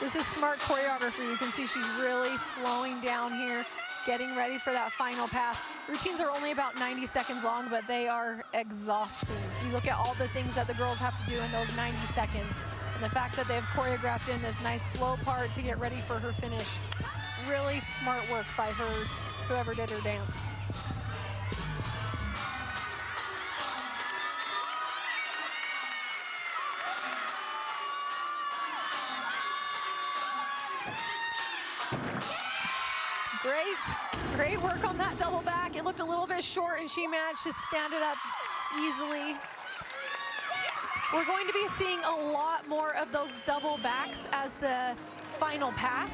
This is smart choreography. You can see she's really slowing down here, getting ready for that final pass. Routines are only about 90 seconds long, but they are exhausting. You look at all the things that the girls have to do in those 90 seconds. And the fact that they've choreographed in this nice slow part to get ready for her finish. Really smart work by her, whoever did her dance. Great work on that double back. It looked a little bit short and she managed to stand it up easily. We're going to be seeing a lot more of those double backs as the final pass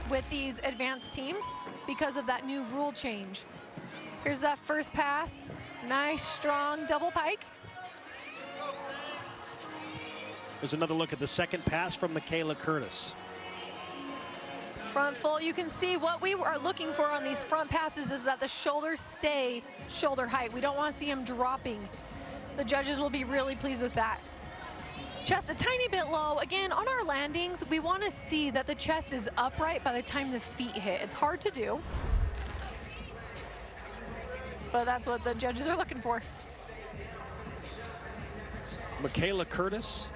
with these advanced teams because of that new rule change. Here's that first pass. Nice, strong double pike. There's another look at the second pass from Michaela Curtis. Front full. You can see what we are looking for on these front passes is that the shoulders stay shoulder height. We don't want to see them dropping. The judges will be really pleased with that. Chest a tiny bit low. Again, on our landings, we want to see that the chest is upright by the time the feet hit. It's hard to do, but that's what the judges are looking for. Michaela Curtis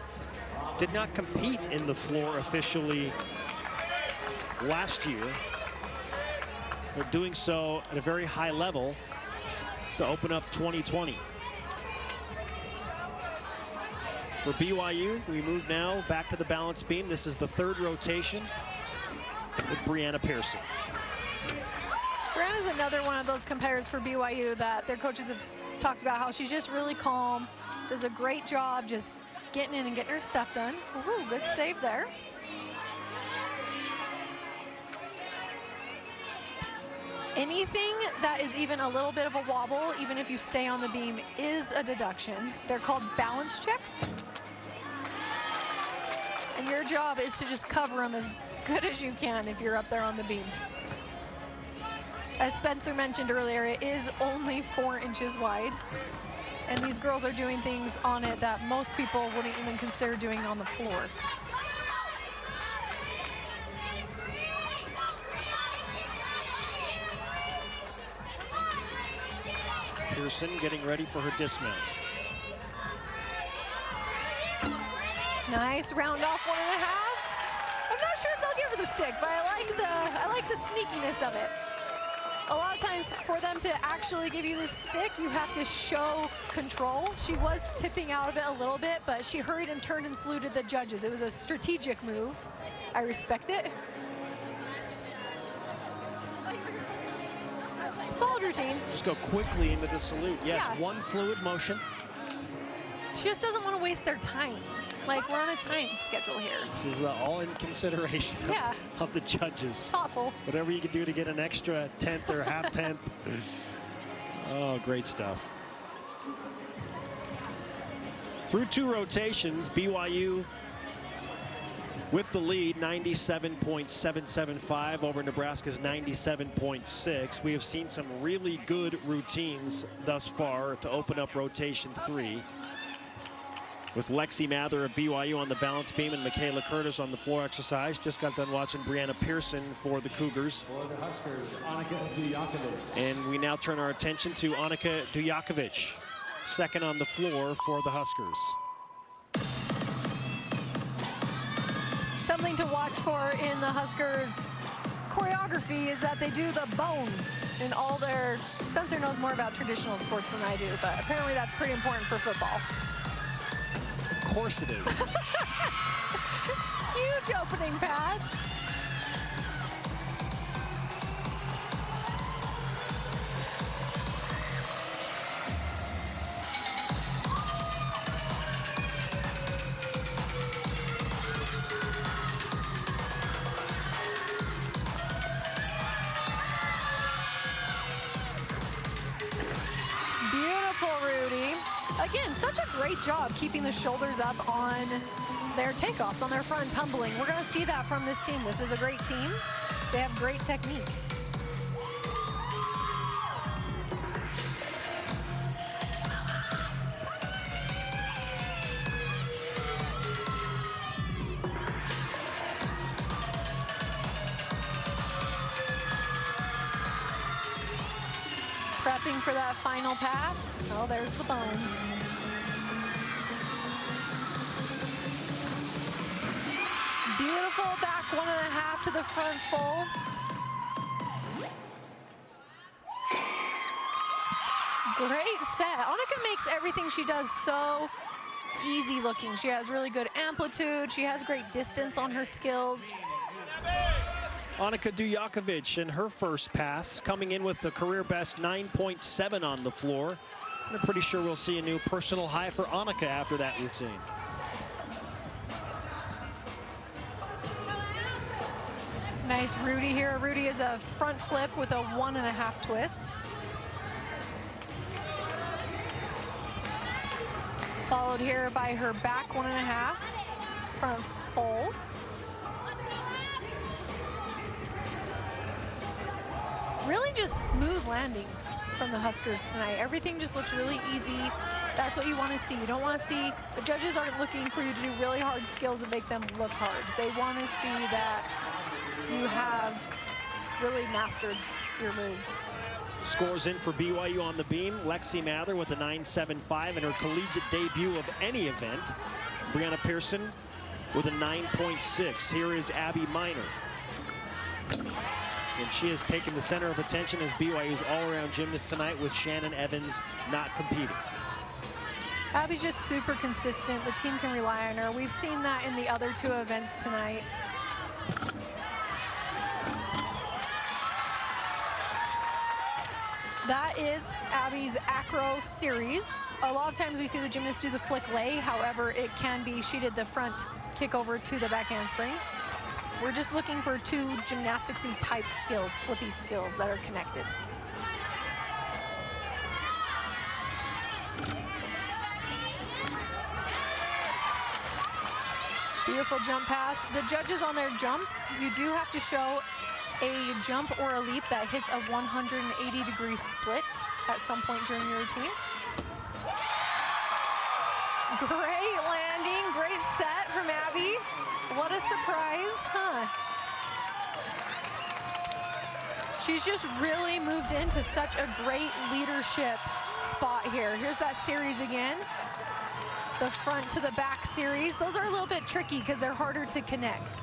did not compete in the floor officially last year, but doing so at a very high level to open up 2020. For BYU, we move now back to the balance beam. This is the third rotation with Brianna Pearson. Brianna's another one of those competitors for BYU that their coaches have talked about how she's just really calm, does a great job just getting in and getting her stuff done. Ooh, good save there. Anything that is even a little bit of a wobble, even if you stay on the beam, is a deduction. They're called balance checks. And your job is to just cover them as good as you can if you're up there on the beam. As Spencer mentioned earlier, it is only 4 inches wide. And these girls are doing things on it that most people wouldn't even consider doing on the floor. Pearson getting ready for her dismount. Nice round off 1.5. I'm not sure if they'll give her the stick, but I like the sneakiness of it. A lot of times for them to actually give you the stick, you have to show control. She was tipping out of it a little bit, but she hurried and turned and saluted the judges. It was a strategic move. I respect it. Solid routine. Just go quickly into the salute. Yes, Yeah. one fluid motion. She just doesn't want to waste their time. Like, we're on a time schedule here. This is all in consideration Yeah. of the judges. Thoughtful. Whatever you can do to get an extra tenth or half tenth. Oh, great stuff. Through 2 rotations, BYU with the lead, 97.775 over Nebraska's 97.6. We have seen some really good routines thus far to open up rotation 3. With Lexi Mather of BYU on the balance beam and Michaela Curtis on the floor exercise. Just got done watching Brianna Pearson for the Cougars. For the Huskers, Annika Dujakovic. And we now turn our attention to Annika Dujakovic, second on the floor for the Huskers. Something to watch for in the Huskers choreography is that they do the bones in all their... Spencer knows more about traditional sports than I do, but apparently that's pretty important for football. Of course it is. Huge opening pass. Beautiful, Rudy. Again, such a great job keeping the shoulders up on their takeoffs, on their front tumbling. We're going to see that from this team. This is a great team. They have great technique. Prepping for that final pass. Oh, there's the bones. Beautiful back 1.5 to the front full. Great set. Annika makes everything she does so easy looking. She has really good amplitude. She has great distance on her skills. Annika Dujakovic in her first pass, coming in with the career best 9.7 on the floor. And I'm pretty sure we'll see a new personal high for Annika after that routine. Nice Rudy here. Rudy is a front flip with a 1.5 twist. Followed here by her back 1.5 front full. Really just smooth landings from the Huskers tonight. Everything just looks really easy. That's what you want to see. You don't want to see, the judges aren't looking for you to do really hard skills and make them look hard. They want to see that you have really mastered your moves. Scores in for BYU on the beam. Lexi Mather with a 9.75 in her collegiate debut of any event. Brianna Pearson with a 9.6. Here is Abby Miner. And she has taken the center of attention as BYU's all-around gymnast tonight, with Shannon Evans not competing. Abby's just super consistent. The team can rely on her. We've seen that in the other 2 events tonight. That is Abby's acro series. A lot of times we see the gymnast do the flick lay. However, it can be, she did the front kick over to the back handspring. We're just looking for 2 gymnastics-y type skills, flippy skills that are connected. Beautiful jump pass. The judges on their jumps, you do have to show a jump or a leap that hits a 180-degree split at some point during your routine. Great landing, great set from Abby. What a surprise, huh? She's just really moved into such a great leadership spot here. Here's that series again. The front to the back series. Those are a little bit tricky because they're harder to connect.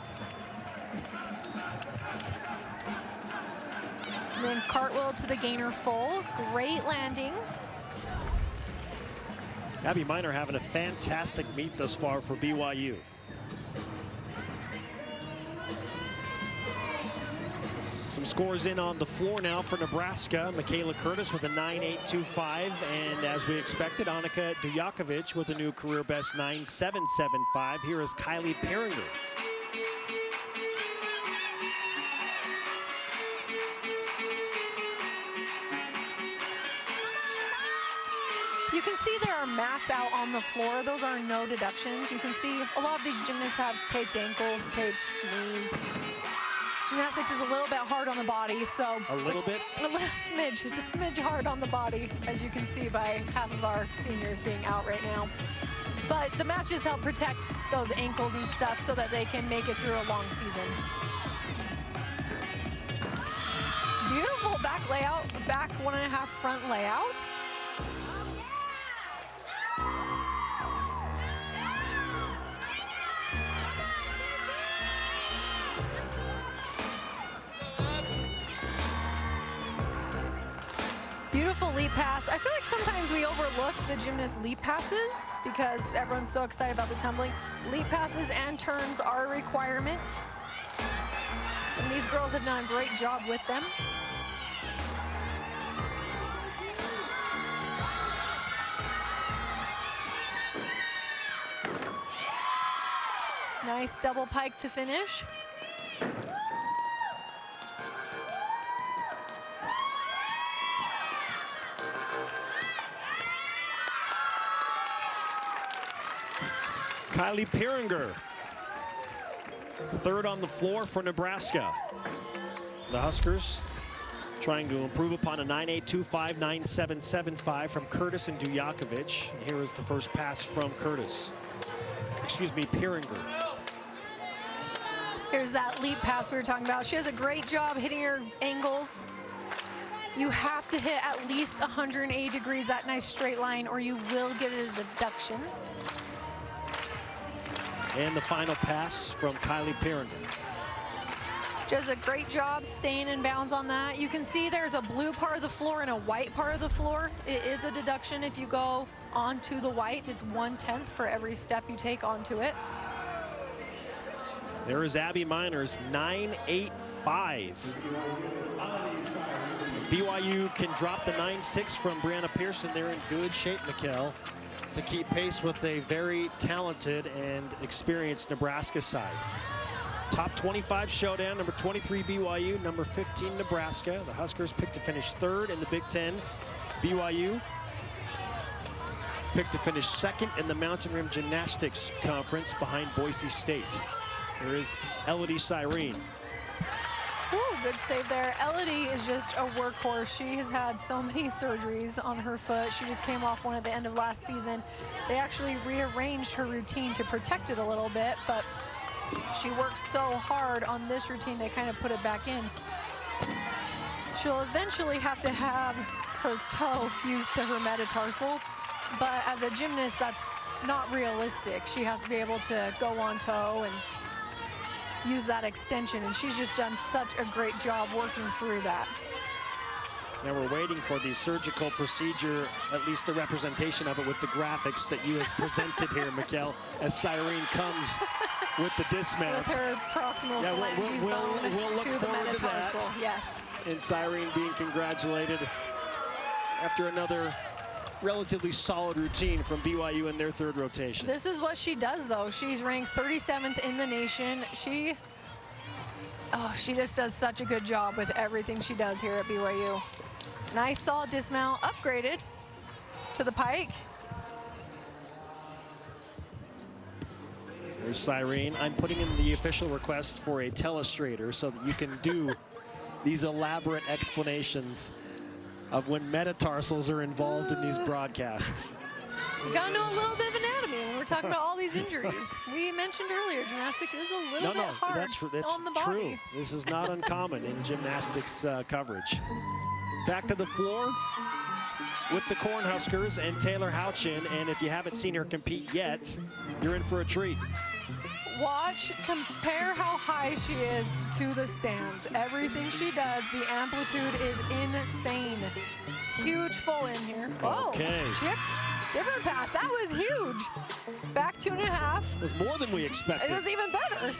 And then cartwheel to the gainer full. Great landing. Abby Miner having a fantastic meet thus far for BYU. Some scores in on the floor now for Nebraska. Michaela Curtis with a 9.825, and as we expected, Annika Dujakovic with a new career best 9.775. Here is Kylie Peringer. You can see there are mats out on the floor. Those are no deductions. You can see a lot of these gymnasts have taped ankles, taped knees. Gymnastics is a little bit hard on the body, so. A little bit? A little smidge. It's a smidge hard on the body, as you can see by half of our seniors being out right now. But the mats just help protect those ankles and stuff so that they can make it through a long season. Beautiful back layout, back 1.5 front layout. Beautiful leap pass. I feel like sometimes we overlook the gymnast leap passes because everyone's so excited about the tumbling. Leap passes and turns are a requirement. And these girls have done a great job with them. Nice double pike to finish. Kylie Peringer, third on the floor for Nebraska. The Huskers trying to improve upon a 9.825, 9.775 from Curtis and Dujakovic. And here is the first pass from Curtis. Excuse me, Peringer. Here's that leap pass we were talking about. She does a great job hitting her angles. You have to hit at least 180 degrees, that nice straight line, or you will get a deduction. And the final pass from Kylie Peringer. Does a great job staying in bounds on that. You can see there's a blue part of the floor and a white part of the floor. It is a deduction if you go onto the white. It's 1/10 for every step you take onto it. There is Abby Miner's 9.85. BYU can drop the 9.6 from Brianna Pearson. They're in good shape, Mikkel, to keep pace with a very talented and experienced Nebraska side. Top 25 showdown, number 23 BYU, number 15 Nebraska. The Huskers picked to finish third in the Big Ten. BYU picked to finish second in the Mountain Rim Gymnastics Conference behind Boise State. There is Elodie Cyrene. Ooh, good save there. Elodie is just a workhorse. She has had so many surgeries on her foot. She just came off one at the end of last season. They actually rearranged her routine to protect it a little bit, but she works so hard on this routine, they kind of put it back in. She'll eventually have to have her toe fused to her metatarsal, but as a gymnast, that's not realistic. She has to be able to go on toe and use that extension, and she's just done such a great job working through that. Now we're waiting for the surgical procedure, at least the representation of it with the graphics that you have presented here, Mikkel, as Cyrene comes with the dismount. With her proximal phalanges bone we'll look to the forward metatarsal, to that. yes. And Cyrene being congratulated after another relatively solid routine from BYU in their third rotation. This is what she does, though. She's ranked 37th in the nation. She just does such a good job with everything she does here at BYU. Nice solid dismount, upgraded to the pike. There's Cyrene. I'm putting in the official request for a telestrator so that you can do these elaborate explanations of when metatarsals are involved in these broadcasts. You gotta know a little bit of anatomy when we're talking about all these injuries. We mentioned earlier, gymnastics is a little bit hard that's on the body. true. This is not uncommon in gymnastics coverage. Back to the floor with the Cornhuskers and Taylor Houchin, and if you haven't seen her compete yet, you're in for a treat. Watch, compare how high she is to the stands. Everything she does, the amplitude is insane. Huge full in here. Oh, Okay. chip, different pass. That was huge. Back 2.5. It was more than we expected. It was even better.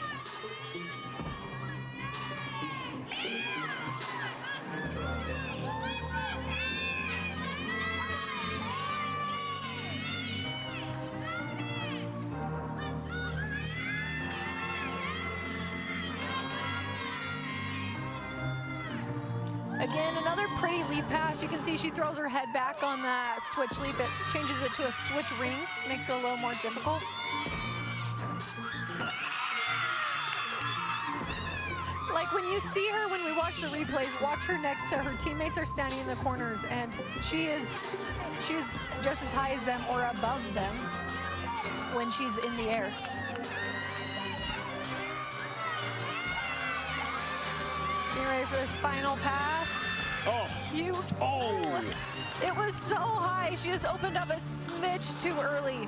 Again, another pretty leap pass. You can see she throws her head back on that switch leap. It changes it to a switch ring, makes it a little more difficult. Like when you see her, when we watch the replays, watch her next to her teammates are standing in the corners, and she's just as high as them or above them when she's in the air. Getting ready for this final pass. Oh, Huge. oh! It was so high. She just opened up a smidge too early.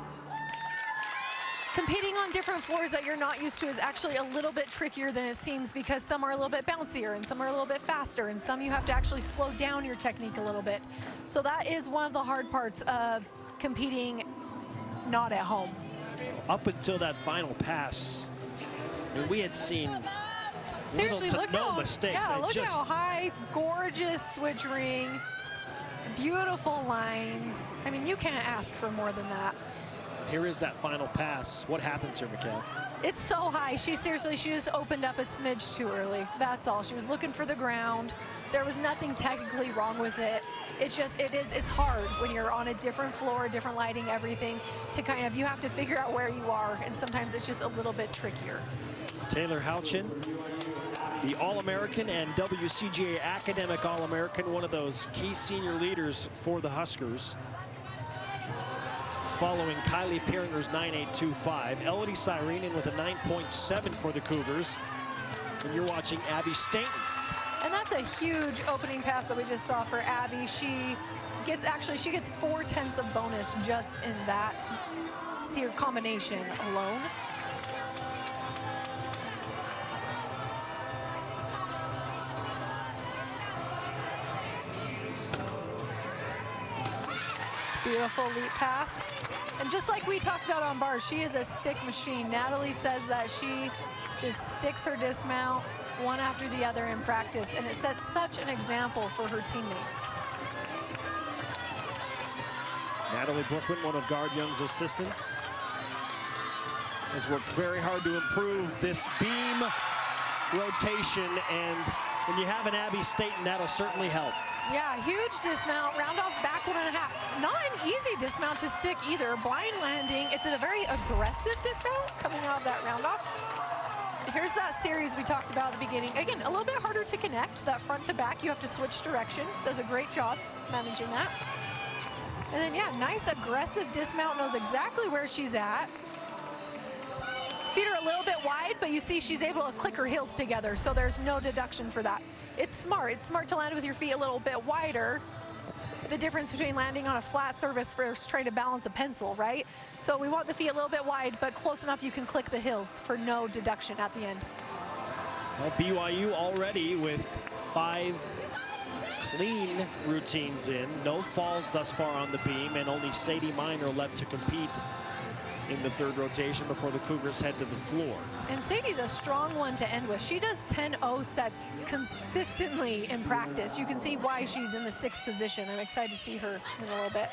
Competing on different floors that you're not used to is actually a little bit trickier than it seems, because some are a little bit bouncier and some are a little bit faster, and some you have to actually slow down your technique a little bit. So that is one of the hard parts of competing not at home. Up until that final pass, I mean, we had seen Seriously, little to look no how, mistakes. yeah, They look just- how high, gorgeous switch ring, beautiful lines. I mean, you can't ask for more than that. Here is that final pass. What happens here, Mikkel? It's so high. She just opened up a smidge too early. That's all. She was looking for the ground. There was nothing technically wrong with it. It's hard when you're on a different floor, different lighting, everything, to kind of, you have to figure out where you are, and sometimes it's just a little bit trickier. Taylor Houchin, the All-American and WCGA Academic All-American, one of those key senior leaders for the Huskers. Following Kylie Pieringer's 9.825, Elodie Cyrenen with a 9.7 for the Cougars. And you're watching Abby Stainton. And that's a huge opening pass that we just saw for Abby. She gets 4/10 of bonus just in that combination alone. Beautiful leap pass. And just like we talked about on bars, she is a stick machine. Natalie says that she just sticks her dismount one after the other in practice, and it sets such an example for her teammates. Natalie Brookman, one of Guard Young's assistants, has worked very hard to improve this beam rotation, and when you have an Abby Stainton, that'll certainly help. Yeah, huge dismount, round off back 1.5. Not an easy dismount to stick either. Blind landing, it's a very aggressive dismount coming out of that round off. Here's that series we talked about at the beginning. Again, a little bit harder to connect, that front to back. You have to switch direction. Does a great job managing that. And then, yeah, nice aggressive dismount, knows exactly where she's at. Feet are a little bit wide, but you see she's able to click her heels together, so there's no deduction for that. It's smart to land with your feet a little bit wider. The difference between landing on a flat surface versus trying to balance a pencil, right? So we want the feet a little bit wide, but close enough you can click the heels for no deduction at the end. Well, BYU already with 5 clean routines in. No falls thus far on the beam, and only Sadie Minor left to compete in the third rotation before the Cougars head to the floor. And Sadie's a strong one to end with. She does 10-0 sets consistently in practice. You can see why she's in the 6th position. I'm excited to see her in a little bit.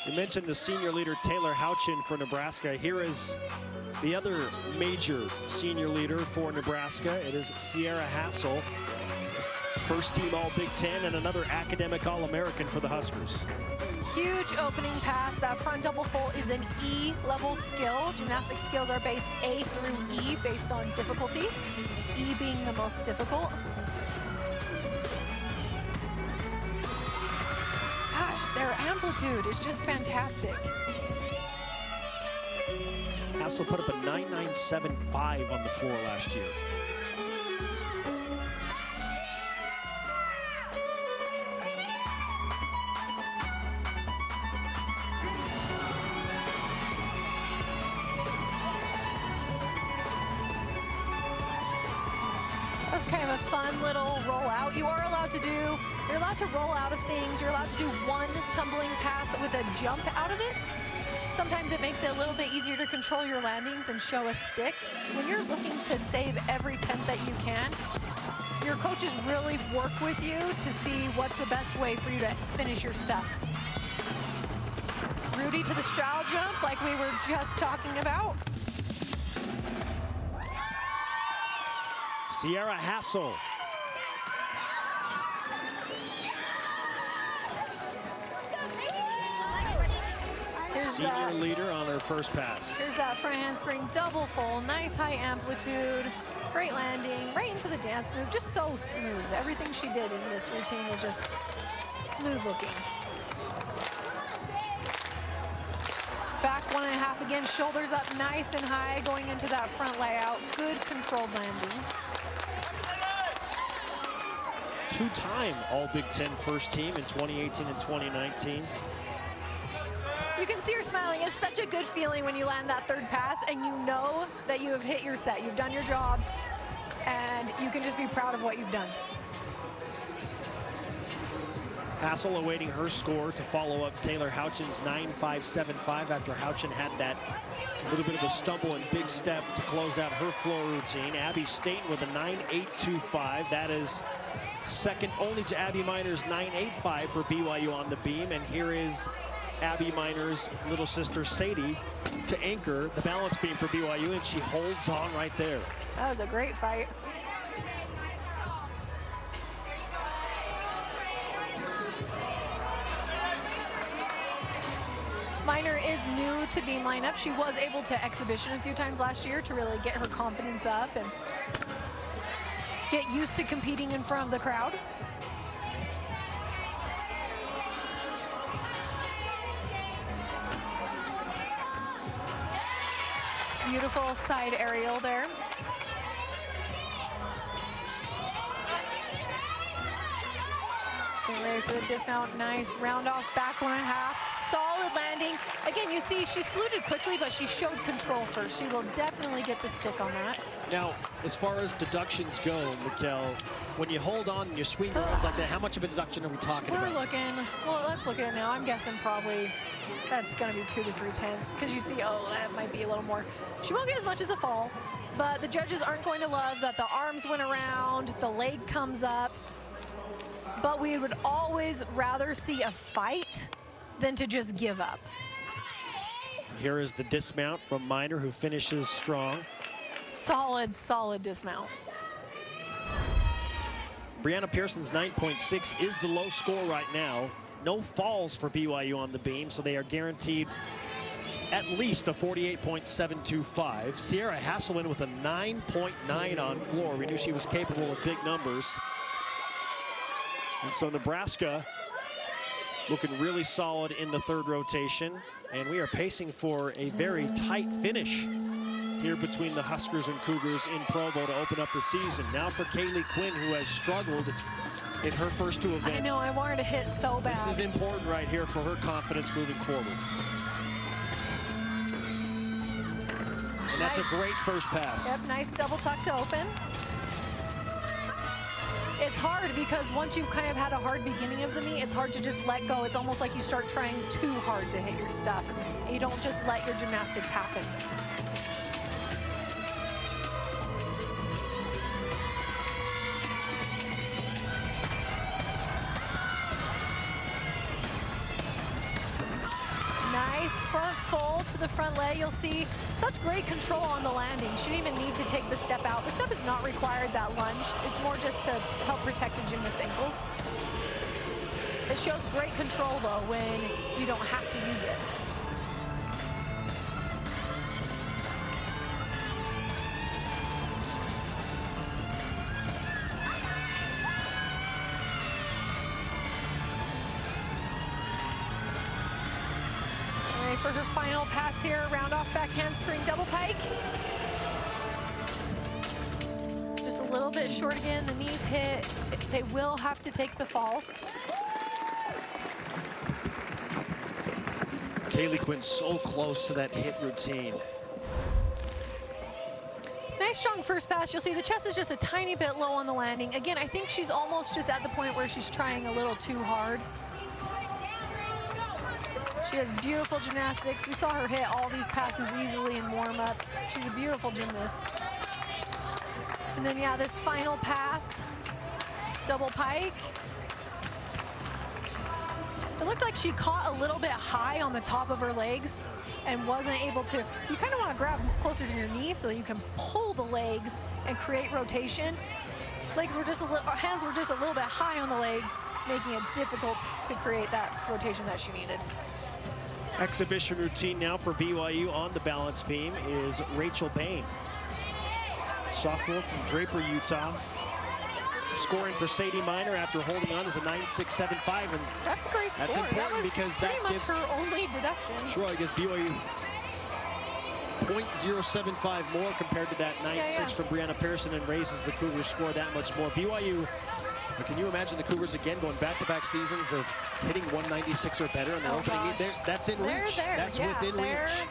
You mentioned the senior leader, Taylor Houchin, for Nebraska. Here is the other major senior leader for Nebraska. It is Sierra Hassel, first team All-Big Ten and another academic All-American for the Huskers. Huge opening pass. That front double full is an E level skill. Gymnastic skills are based A through E based on difficulty, E being the most difficult. Gosh, their amplitude is just fantastic. Hassel put up a 9.975 on the floor last year. That was kind of a fun little rollout. You're allowed to roll out of things. You're allowed to do one tumbling pass with a jump out of it. Sometimes it makes it a little bit easier to control your landings and show a stick. When you're looking to save every tenth that you can, your coaches really work with you to see what's the best way for you to finish your stuff. Rudy to the straddle jump like we were just talking about. Sierra Hassel. Senior leader on her first pass. Here's that front handspring double full, nice high amplitude, great landing, right into the dance move, just so smooth. Everything she did in this routine was just smooth looking. Back 1.5 again, shoulders up nice and high, going into that front layout. Good controlled landing. Two-time All-Big Ten first team in 2018 and 2019. You can see her smiling. It's such a good feeling when you land that third pass and you know that you have hit your set. You've done your job and you can just be proud of what you've done. Hassel awaiting her score to follow up Taylor Houchin's 9.575 after Houchin had that little bit of a stumble and big step to close out her floor routine. Abby Staten with a 9.825. That is second only to Abby Minor's 9.85 for BYU on the beam. And here is Abby Minor's little sister Sadie to anchor the balance beam for BYU, and she holds on right there. That was a great fight. Minor is new to beam lineup. She was able to exhibition a few times last year to really get her confidence up and get used to competing in front of the crowd. Beautiful side aerial there. Get ready for the dismount. Nice round off back 1.5. Solid landing. Again, you see she saluted quickly, but she showed control first. She will definitely get the stick on that. Now, as far as deductions go, Mikkel, when you hold on and you swing your arms like that, how much of a deduction are we talking about? We're looking, well, let's look at it now. I'm guessing probably that's going to be 2 to 3 tenths because you see, oh, that might be a little more. She won't get as much as a fall, but the judges aren't going to love that the arms went around, the leg comes up. But we would always rather see a fight than to just give up. Here is the dismount from Minor, who finishes strong. Solid, solid dismount. Brianna Pearson's 9.6 is the low score right now. No falls for BYU on the beam, so they are guaranteed at least a 48.725. Sierra Hassel in with a 9.9 on floor. We knew she was capable of big numbers. And so Nebraska looking really solid in the third rotation. And we are pacing for a very tight finish here between the Huskers and Cougars in Provo to open up the season. Now for Kaylee Quinn, who has struggled in her first 2 events. I know, I wanted to hit so bad. This is important right here for her confidence moving forward. And that's Nice. a great first pass. Yep, nice double tuck to open. It's hard because once you've kind of had a hard beginning of the meet, it's hard to just let go. It's almost like you start trying too hard to hit your stuff. You don't just let your gymnastics happen. Nice front full to the front leg. You'll see such great control on the landing. She didn't even need to take the step out. The step is not required, that lunge. It's more just to help protect the gymnast's ankles. It shows great control, though, when you don't have to use it. for her final pass here. Round off back handspring double pike. Just a little bit short again. The knees hit. They will have to take the fall. Kaylee Quinn so close to that hit routine. Nice strong first pass. You'll see the chest is just a tiny bit low on the landing. Again, I think she's almost just at the point where she's trying a little too hard. She has beautiful gymnastics. We saw her hit all these passes easily in warm-ups. She's a beautiful gymnast. And then, yeah, this final pass, double pike. It looked like she caught a little bit high on the top of her legs and wasn't able to. You kind of want to grab closer to your knee so you can pull the legs and create rotation. Legs were just a little, hands were just a little bit high on the legs, making it difficult to create that rotation that she needed. Exhibition routine now for BYU on the balance beam is Rachel Bain, sophomore from Draper, Utah. Scoring for Sadie Minor after holding on is a 9.675, and that's a great score. That's important that was because pretty that much gives her only deduction. Sure, I guess BYU 0.075 more compared to that 9.6 from Brianna Pearson, and raises the Cougars score that much more. BYU, can you imagine the Cougars again going back-to-back seasons of hitting 196 or better in their opening meet? That's in reach. That's within reach.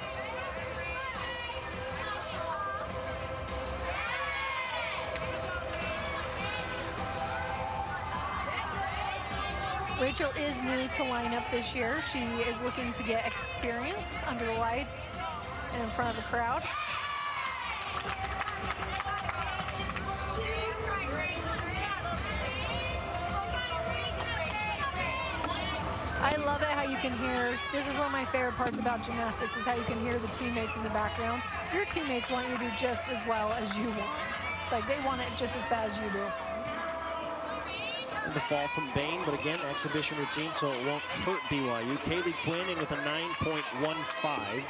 Rachel is new to lineup this year. She is looking to get experience under the lights and in front of the crowd. I love it how you can hear, this is one of my favorite parts about gymnastics, is how you can hear the teammates in the background. Your teammates want you to do just as well as you want. Like, they want it just as bad as you do. The fall from Bain, but again, exhibition routine, so it won't hurt BYU. Kaylee Quinn in with a 9.15.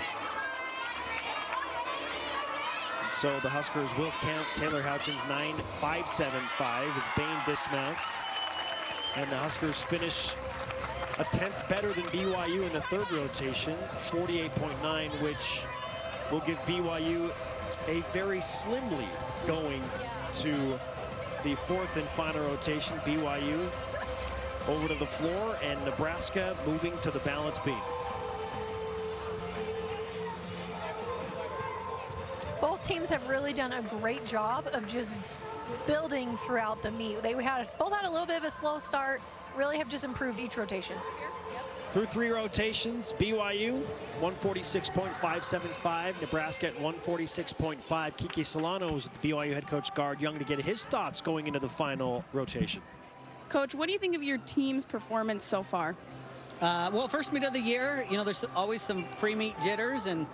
So the Huskers will count Taylor Houchin's 9.575 as Bain dismounts. And the Huskers finish a 10th better than BYU in the third rotation, 48.9, which will give BYU a very slim lead going to the fourth and final rotation. BYU over to the floor, and Nebraska moving to the balance beam. Both teams have really done a great job of just building throughout the meet. They both had a little bit of a slow start, really have just improved each rotation. Through three rotations, BYU 146.575, Nebraska at 146.5. Kiki Solano was the BYU head coach Guard Young to get his thoughts going into the final rotation. Coach, what do you think of your team's performance so far? Well, first meet of the year, you know, there's always some pre-meet jitters, and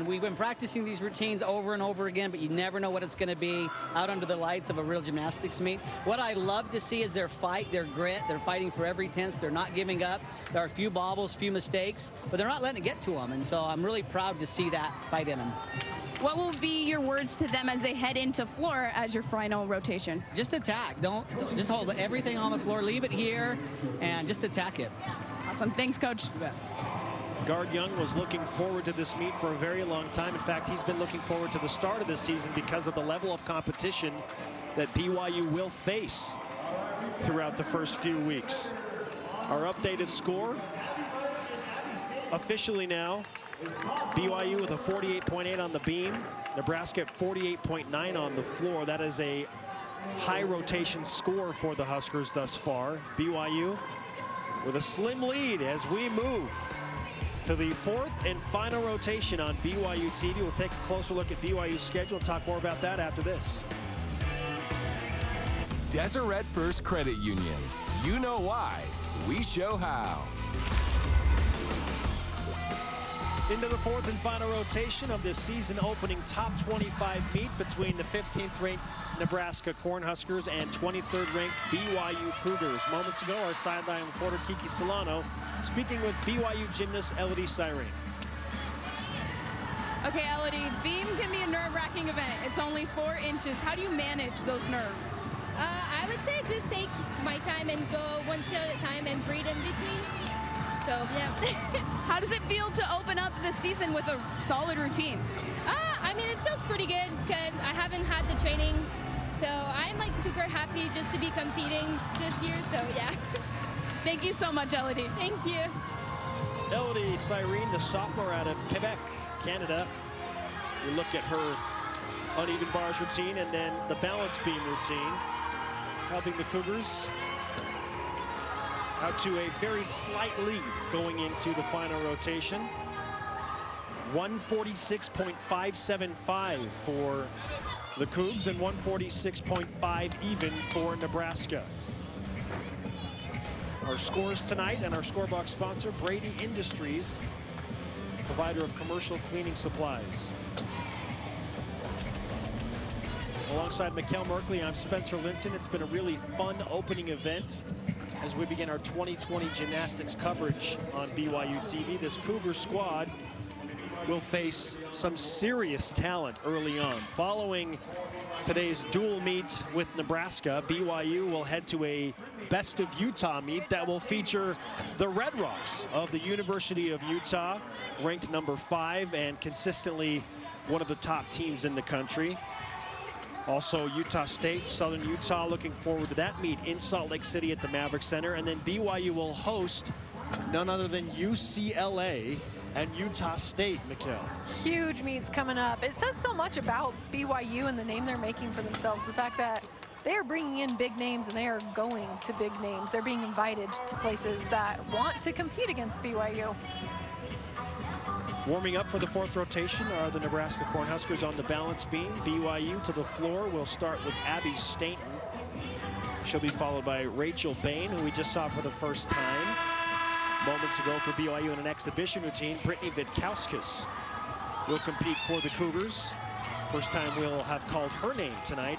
we've been practicing these routines over and over again, but you never know what it's going to be out under the lights of a real gymnastics meet. What I love to see is their fight, their grit. They're fighting for every tenth. They're not giving up. There are a few bobbles, few mistakes, but they're not letting it get to them, and so I'm really proud to see that fight in them. What will be your words to them as they head into floor as your final rotation? Just attack. Don't just hold everything on the floor. Leave it here and just attack it. Awesome. Thanks, Coach. You bet. Guard Young was looking forward to this meet for a very long time. In fact, he's been looking forward to the start of this season because of the level of competition that BYU will face throughout the first few weeks. Our updated score, officially now, BYU with a 48.8 on the beam, Nebraska at 48.9 on the floor. That is a high rotation score for the Huskers thus far. BYU with a slim lead as we move to the fourth and final rotation on BYU TV. We'll take a closer look at BYU's schedule and talk more about that after this. Deseret First Credit Union. You know why, we show how. Into the fourth and final rotation of this season opening top 25 meet between the 15th ranked Nebraska Cornhuskers and 23rd ranked BYU Cougars. Moments ago, our sideline reporter Kiki Solano speaking with BYU gymnast Elodie Sirene. Okay, Elodie, beam can be a nerve-wracking event. It's only 4 inches. How do you manage those nerves? I would say just take my time and go one skill at a time and breathe in between. So, yeah. How does it feel to open up the season with a solid routine? I mean, it feels pretty good because I haven't had the training. So I'm like super happy just to be competing this year. So, yeah. Thank you so much, Elodie. Thank you. Elodie Cyrene, the sophomore out of Quebec, Canada. We look at her uneven bars routine and then the balance beam routine, helping the Cougars out to a very slight lead going into the final rotation. 146.575 for the Cougs and 146.5 even for Nebraska. Our scores tonight and our scorebox sponsor, Brady Industries, provider of commercial cleaning supplies. Alongside Mikkel Merkley, I'm Spencer Linton. It's been a really fun opening event as we begin our 2020 gymnastics coverage on BYU TV. This Cougar squad will face some serious talent early on. Following today's dual meet with Nebraska, BYU will head to a Best of Utah meet that will feature the Red Rocks of the University of Utah, ranked number 5 and consistently one of the top teams in the country. Also Utah State, Southern Utah, looking forward to that meet in Salt Lake City at the Maverick Center. And then BYU will host none other than UCLA and Utah State, Mikkel. Huge meets coming up. It says so much about BYU and the name they're making for themselves. The fact that they are bringing in big names and they are going to big names. They're being invited to places that want to compete against BYU. Warming up for the 4th rotation are the Nebraska Cornhuskers on the balance beam. BYU to the floor. We'll start with Abby Stainton. She'll be followed by Rachel Bain, who we just saw for the first time moments ago for BYU in an exhibition routine. Brittany Vitkauskas will compete for the Cougars. First time we'll have called her name tonight.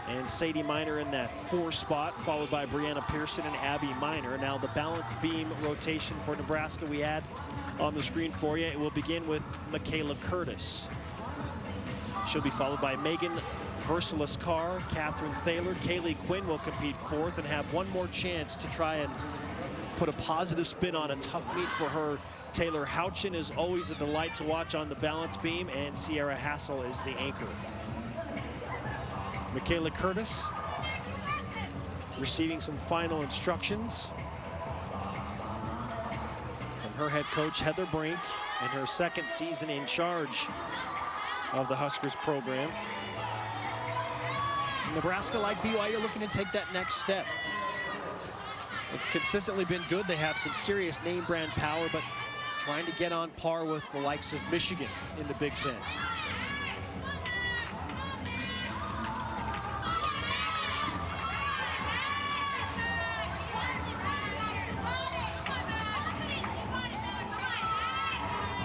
And Sadie Miner in that 4 spot, followed by Brianna Pearson and Abby Miner. Now the balance beam rotation for Nebraska we had on the screen for you. It will begin with Michaela Curtis. She'll be followed by Megan Versalis Carr, Catherine Thaler. Kaylee Quinn will compete 4th and have one more chance to try and put a positive spin on a tough meet for her. Taylor Houchin is always a delight to watch on the balance beam, and Sierra Hassel is the anchor. Michaela Curtis receiving some final instructions from her head coach, Heather Brink, in her 2nd season in charge of the Huskers program. Nebraska, like BYU, looking to take that next step. They've consistently been good. They have some serious name brand power, but trying to get on par with the likes of Michigan in the Big Ten.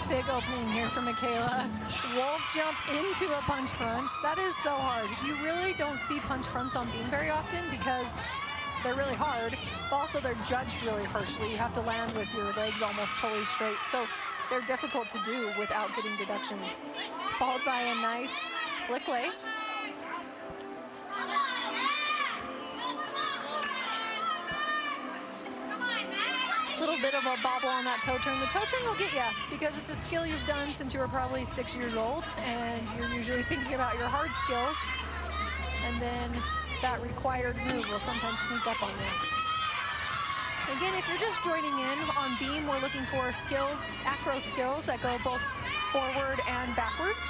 Big opening here for Michaela. Wolf jump into a punch front. That is so hard. You really don't see punch fronts on beam very often because they're really hard, but also they're judged really harshly. You have to land with your legs almost totally straight. So they're difficult to do without getting deductions. Followed by a nice flick lay. Little bit of a bobble on that toe turn. The toe turn will get you because it's a skill you've done since you were probably 6 years old, and you're usually thinking about your hard skills, and then that required move will sometimes sneak up on you. Again, if you're just joining in on beam, we're looking for skills, acro skills that go both forward and backwards.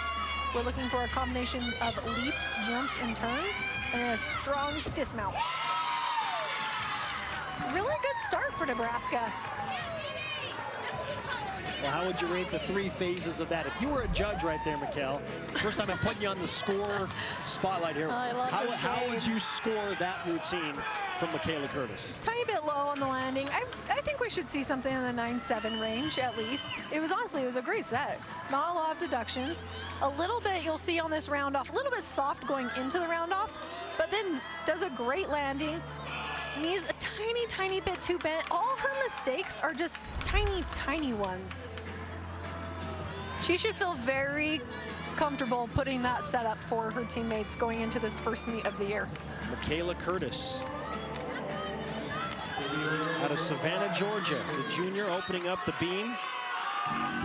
We're looking for a combination of leaps, jumps, and turns, and then a strong dismount. Really good start for Nebraska. Well, how would you rate the 3 phases of that? If you were a judge right there, Mikkel, first time I'm putting you on the score spotlight here. How would you score that routine from Michaela Curtis? Tiny bit low on the landing. I think we should see something in the 9-7 range at least. It was a great set. Not a lot of deductions. A little bit you'll see on this round off, a little bit soft going into the round off, but then does a great landing. Knees a tiny, tiny bit too bent. All her mistakes are just tiny, tiny ones. She should feel very comfortable putting that setup for her teammates going into this first meet of the year. Michaela Curtis out of of Savannah, Georgia. The junior opening up the beam.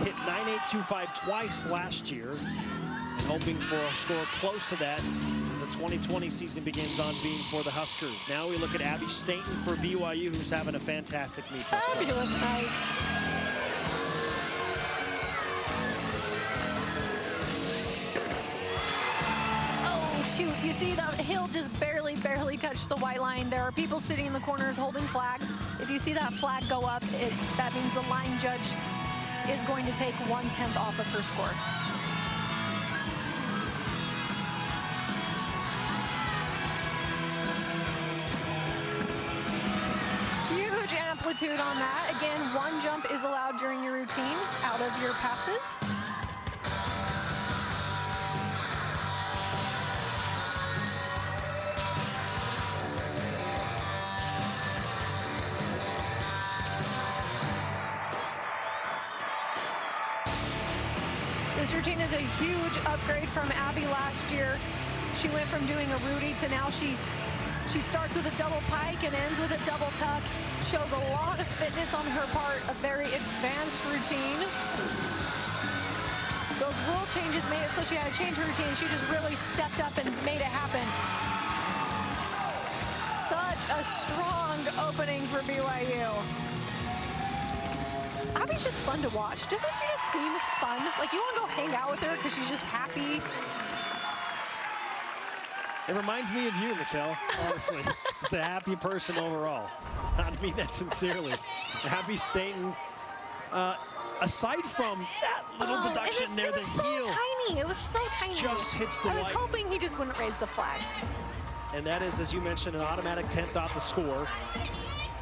Hit 9.825 twice last year. And hoping for a score close to that as the 2020 season begins on beam for the Huskers. Now we look at Abby Staten for BYU, who's having a fantastic meet thus far. Fabulous night. Shoot, you see the hill just barely touched the white line. There are people sitting in the corners holding flags. If you see that flag go up, that means the line judge is going to take 1/10 off of her score. Huge amplitude on that. Again, 1 jump is allowed during your routine out of your passes. This routine is a huge upgrade from Abby last year. She went from doing a Rudy to now she starts with a double pike and ends with a double tuck. Shows a lot of fitness on her part, a very advanced routine. Those rule changes made it so she had to change her routine. She just really stepped up and made it happen. Such a strong opening for BYU. Abby's just fun to watch. Doesn't she just seem fun? Like, you want to go hang out with her because she's just happy. It reminds me of you, Mikkel, honestly. Just a happy person overall. I mean that sincerely. Abby Staten, aside from that little deduction there, the heel. It was so tiny. It was so tiny. Just hits the white. I was hoping he just wouldn't raise the flag. And that is, as you mentioned, an automatic 10th off the score.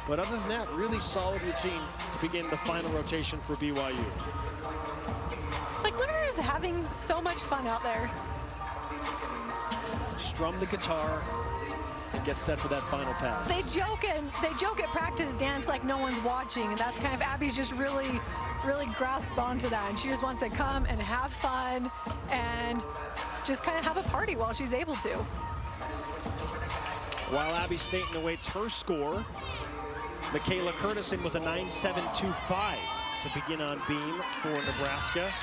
But other than that, really solid routine to begin the final rotation for BYU. Like, look at her just having so much fun out there. Strum the guitar and get set for that final pass. They joke at practice dance like no one's watching, and that's kind of Abby's just really grasped onto that, and she just wants to come and have fun and just kind of have a party while she's able to. While Abby Staten awaits her score, Michaela Curtison with a 9.725 to begin on beam for Nebraska.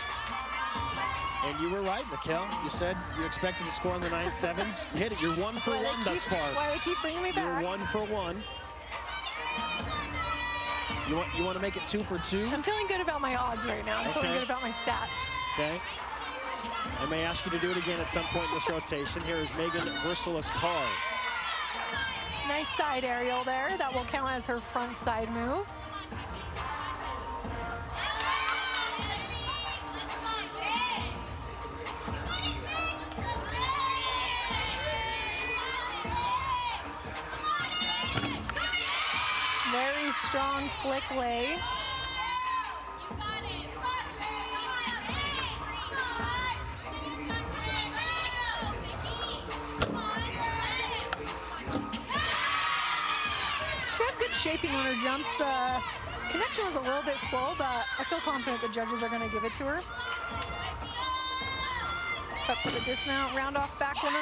And you were right, Mikkel. You said you expected to score in the 9.7s. You hit it. You're 1 for 1 thus far. Why they keep bringing me back? You're 1 for 1. You want to make it 2 for 2? I'm feeling good about my odds right now. I'm feeling good about my stats. Okay. I may ask you to do it again at some point in this rotation. Here is Megan Versailles-Carr. Nice side aerial there. That will count as her front side move. Very strong flick lay. She had good shaping on her jumps. The connection was a little bit slow, but I feel confident the judges are going to give it to her. Up for the dismount, round off back 1.5.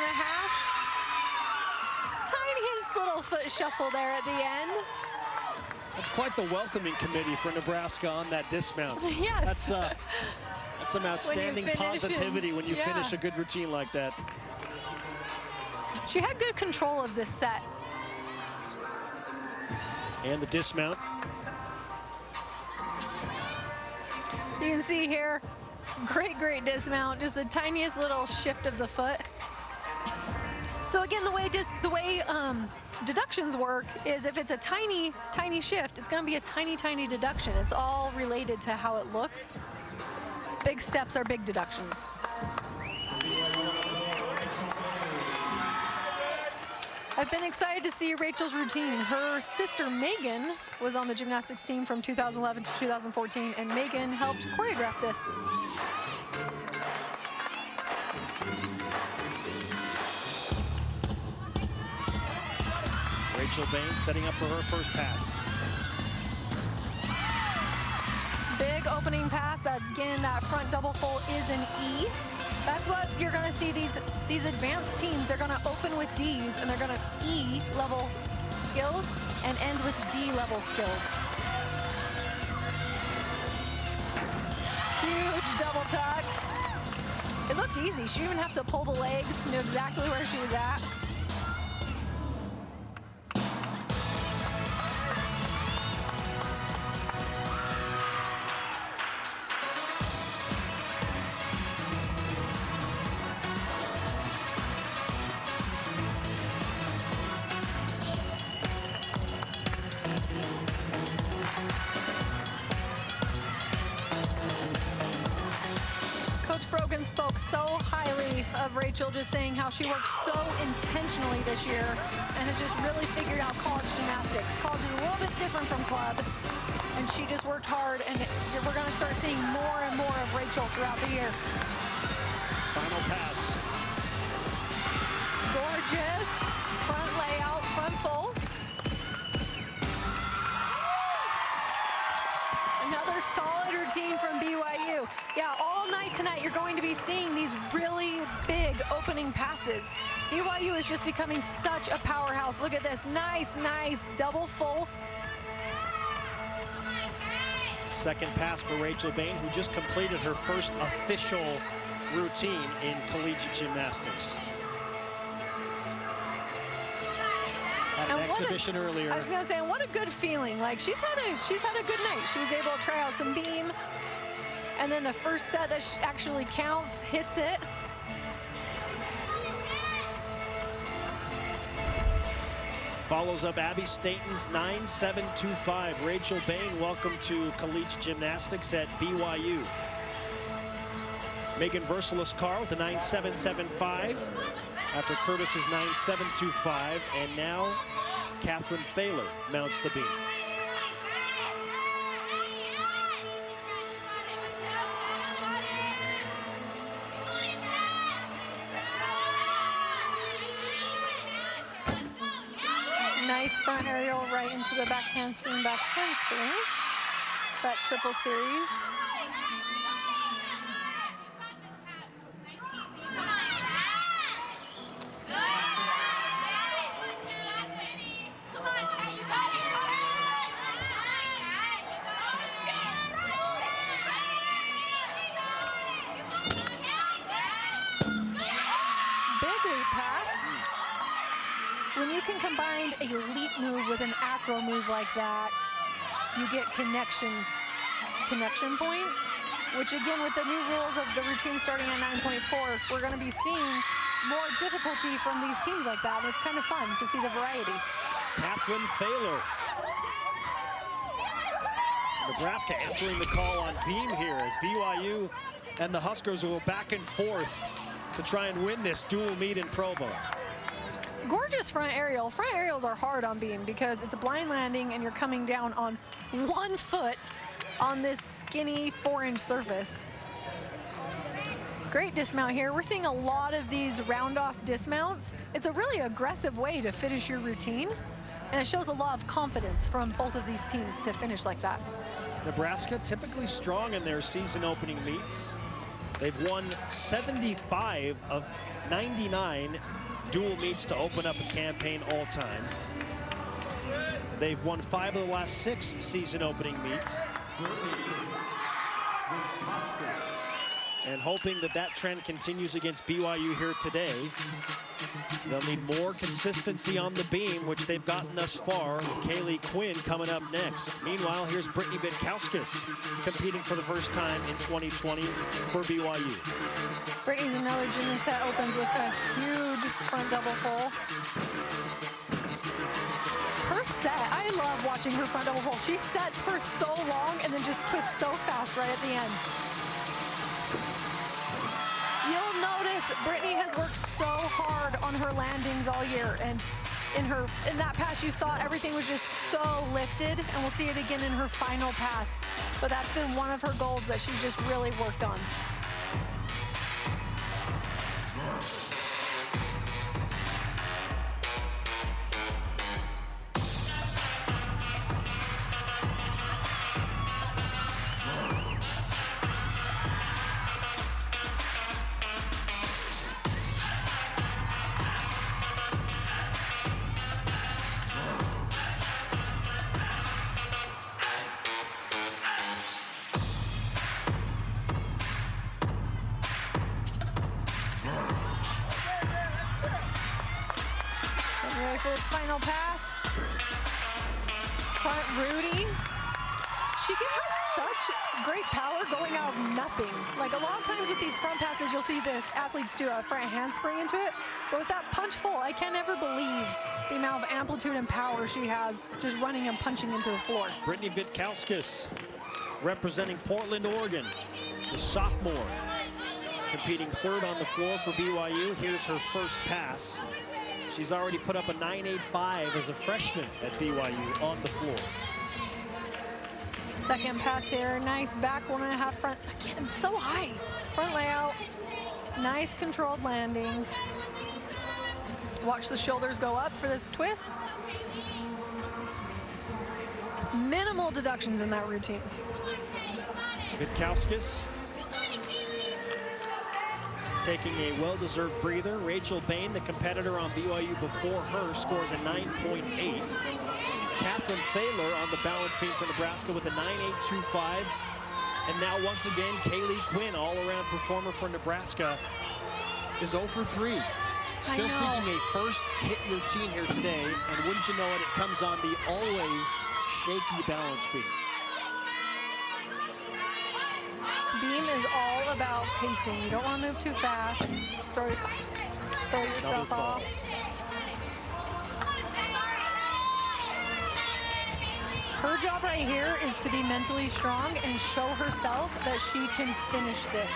Tiniest little foot shuffle there at the end. That's quite the welcoming committee for Nebraska on that dismount. Yes. That's some outstanding positivity when you finish a good routine like that. She had good control of this set. And the dismount. You can see here, great dismount, just the tiniest little shift of the foot. So again, the way deductions work is if it's a tiny shift, it's going to be a tiny deduction. It's all related to how it looks. Big steps are big deductions. I've been excited to see Rachel's routine. Her sister Megan was on the gymnastics team from 2011 to 2014, and Megan helped choreograph this. Rachel Baines setting up for her first pass. Big opening pass. Again, that front double full is an E. That's what you're going to see these advanced teams. They're going to open with Ds, and they're going to E level skills and end with D-level skills. Huge double tuck. It looked easy. She didn't even have to pull the legs, knew exactly where she was at. Spoke so highly of Rachel, just saying how she worked so intentionally this year and has just really figured out college gymnastics. College is a little bit different from club, and she just worked hard, and we're going to start seeing more and more of Rachel throughout the year. Final pass. Gorgeous. Front layout, front full. Another solid routine from BYU. Yeah, all night tonight you're going to be seeing these really big opening passes. BYU is just becoming such a powerhouse. Look at this, nice double full. Second pass for Rachel Bain, who just completed her first official routine in collegiate gymnastics. Had an exhibition earlier. I was gonna say, what a good feeling. Like she's had a good night. She was able to try out some beam, and then the first set that actually counts hits it. Follows up Abby Staten's 9.725. Rachel Bain, welcome to collegiate gymnastics at BYU. Megan Versailles-Carr with the 9.775 after Curtis's 9.725, and now Catherine Thaler mounts the beam. Nice front aerial right into the back handspring, back handspring. That triple series. When you can combine a leap move with an acro move like that, you get connection points, which again, with the new rules of the routine starting at 9.4, we're going to be seeing more difficulty from these teams like that, and it's kind of fun to see the variety. Catherine Thaler. Nebraska answering the call on beam here as BYU and the Huskers will go back and forth to try and win this dual meet in Provo. Gorgeous front aerial. Front aerials are hard on beam because it's a blind landing and you're coming down on 1 foot on this skinny 4-inch surface. Great dismount here. We're seeing a lot of these round off dismounts. It's a really aggressive way to finish your routine, and it shows a lot of confidence from both of these teams to finish like that. Nebraska typically strong in their season opening meets. They've won 75 of 99 dual meets to open up a campaign all time. They've won 5 of the last 6 season opening meets. And hoping that that trend continues against BYU here today. They'll need more consistency on the beam, which they've gotten thus far, with Kaylee Quinn coming up next. Meanwhile, here's Brittany Vitkauskas competing for the first time in 2020 for BYU. Brittany's another gymnast that opens with a huge front double full. Her set, I love watching her front double full. She sets for so long and then just twists so fast right at the end. You'll notice Brittany has worked so hard on her landings all year, and in that pass you saw everything was just so lifted, and we'll see it again in her final pass. But that's been one of her goals that she's just really worked on. for this final pass. Front Rudy. She has such great power going out of nothing. Like a lot of times with these front passes, you'll see the athletes do a front handspring into it. But with that punch full, I can't ever believe the amount of amplitude and power she has just running and punching into the floor. Brittany Vitkauskis, representing Portland, Oregon, the sophomore, competing third on the floor for BYU. Here's her first pass. She's already put up a 9.85 as a freshman at BYU on the floor. Second pass here, nice back 1.5 front. Again, so high. Front layout, nice controlled landings. Watch the shoulders go up for this twist. Minimal deductions in that routine. Vitkauskis taking a well-deserved breather. Rachel Bain, the competitor on BYU before her, scores a 9.8. Catherine Thaler on the balance beam for Nebraska with a 9.825. And now once again, Kaylee Quinn, all-around performer for Nebraska, is 0 for 3. Still seeking a first hit routine here today. And wouldn't you know it, it comes on the always shaky balance beam. Beam is all about pacing. You don't want to move too fast. Throw yourself off. Her job right here is to be mentally strong and show herself that she can finish this.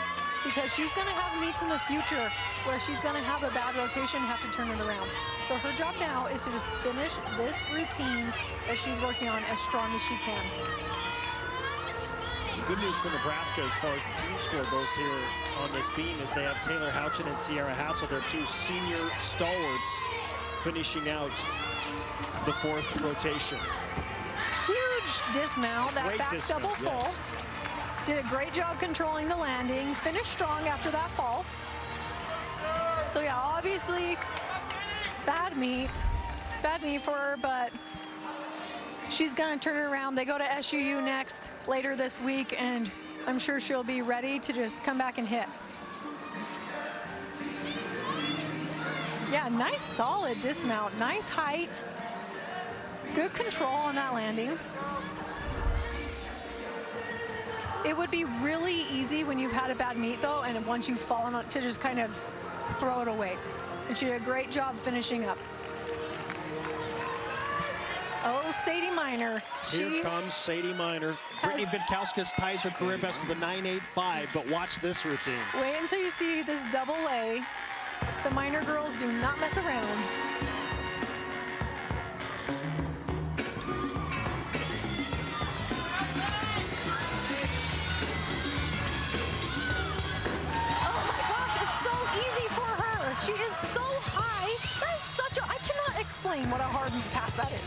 Because she's going to have meets in the future where she's going to have a bad rotation and have to turn it around. So her job now is to just finish this routine that she's working on as strong as she can. Good news for Nebraska as far as the team score goes here on this beam is they have Taylor Houchin and Sierra Hassel, their two senior stalwarts, finishing out the fourth rotation. Huge dismount, that Great back dismount, double full. yes. Did a great job controlling the landing, finished strong after that fall. So yeah, obviously bad meet for her, but she's gonna turn it around. They go to SUU next later this week, and I'm sure she'll be ready to just come back and hit. Yeah, nice solid dismount, nice height, good control on that landing. It would be really easy when you've had a bad meet though, and once you've fallen on to just kind of throw it away. And she did a great job finishing up. Oh, Sadie Miner. Here comes Sadie Miner. Brittany Vitkauskis ties her career best to the 9.85, but watch this routine. Wait until you see this double A. The Miner girls do not mess around. She is so high. That is such a, I cannot explain what a hard pass that is.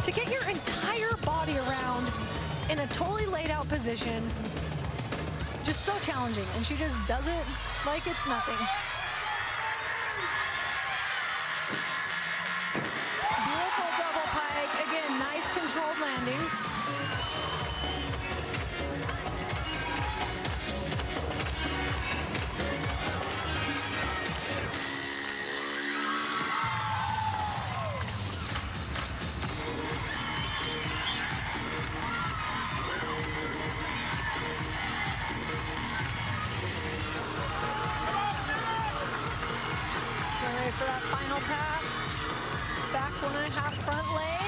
To get your entire body around in a totally laid out position, just so challenging. And she just does it like it's nothing. Beautiful double pike. Again, nice controlled landings. For that final pass. Back 1.5 front lay.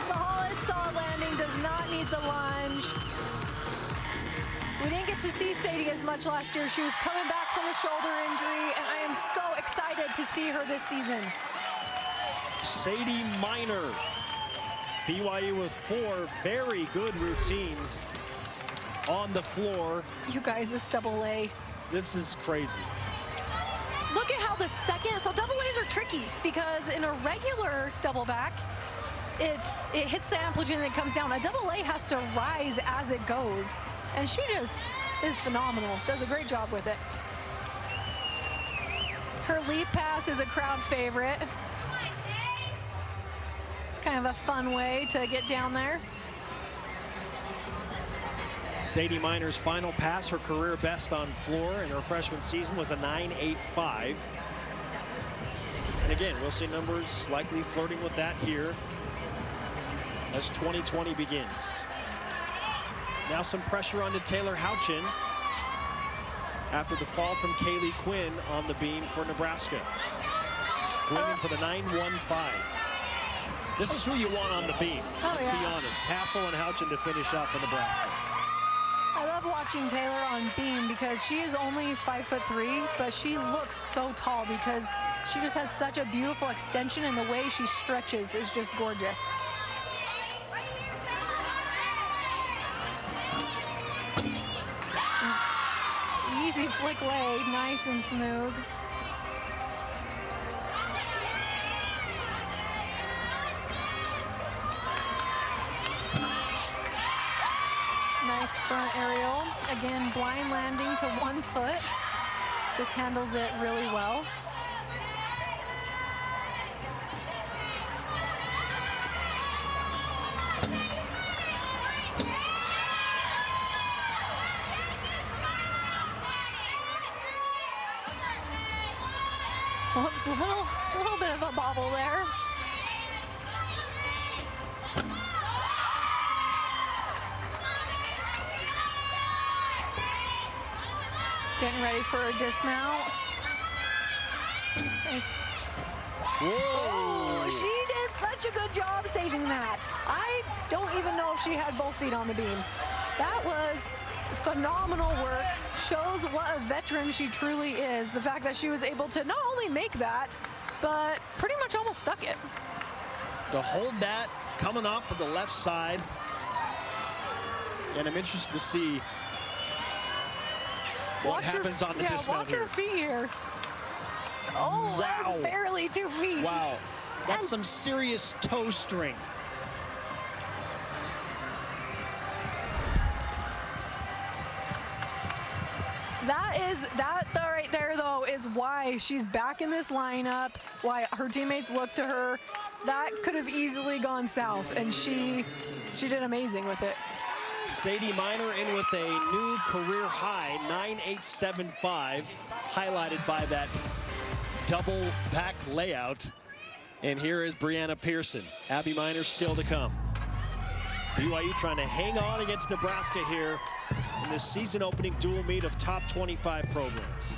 Solid landing, does not need the lunge. We didn't get to see Sadie as much last year. She was coming back from a shoulder injury, and I am so excited to see her this season. Sadie Miner. BYU with 4 very good routines on the floor. You guys, this double A. This is crazy. Look at how the second, so double A's are tricky because in a regular double back, it hits the amplitude and it comes down. A double A has to rise as it goes. And she just is phenomenal, does a great job with it. Her leap pass is a crowd favorite. It's kind of a fun way to get down there. Sadie Minor's final pass, her career best on floor in her freshman season, was a 9.85. And again, we'll see numbers likely flirting with that here as 2020 begins. Now some pressure onto Taylor Houchin after the fall from Kaylee Quinn on the beam for Nebraska. Quinn for the 9.15. This is who you want on the beam. Let's be honest. Hassel and Houchin to finish up for Nebraska. I love watching Taylor on beam because she is only 5'3", but she looks so tall because she just has such a beautiful extension, and the way she stretches is just gorgeous. Easy flick lay, nice and smooth. Nice front aerial. Again, blind landing to 1 foot. Just handles it really well. Whoops, a little bit of a bobble there. Getting ready for a dismount. Nice. Whoa. Oh, she did such a good job saving that. I don't even know if she had both feet on the beam. That was phenomenal work. Shows what a veteran she truly is. The fact that she was able to not only make that, but pretty much almost stuck it. To hold that coming off to the left side. And I'm interested to see what happens on the dismount here. Watch her feet here. Oh, wow. That's barely 2 feet. Wow, that's some serious toe strength. That right there, though, is why she's back in this lineup, why her teammates look to her. That could have easily gone south, and she did amazing with it. Sadie Minor in with a new career high, 9.875, highlighted by that double back layout. And here is Brianna Pearson. Abby Minor still to come. BYU trying to hang on against Nebraska here in this season opening dual meet of top 25 programs.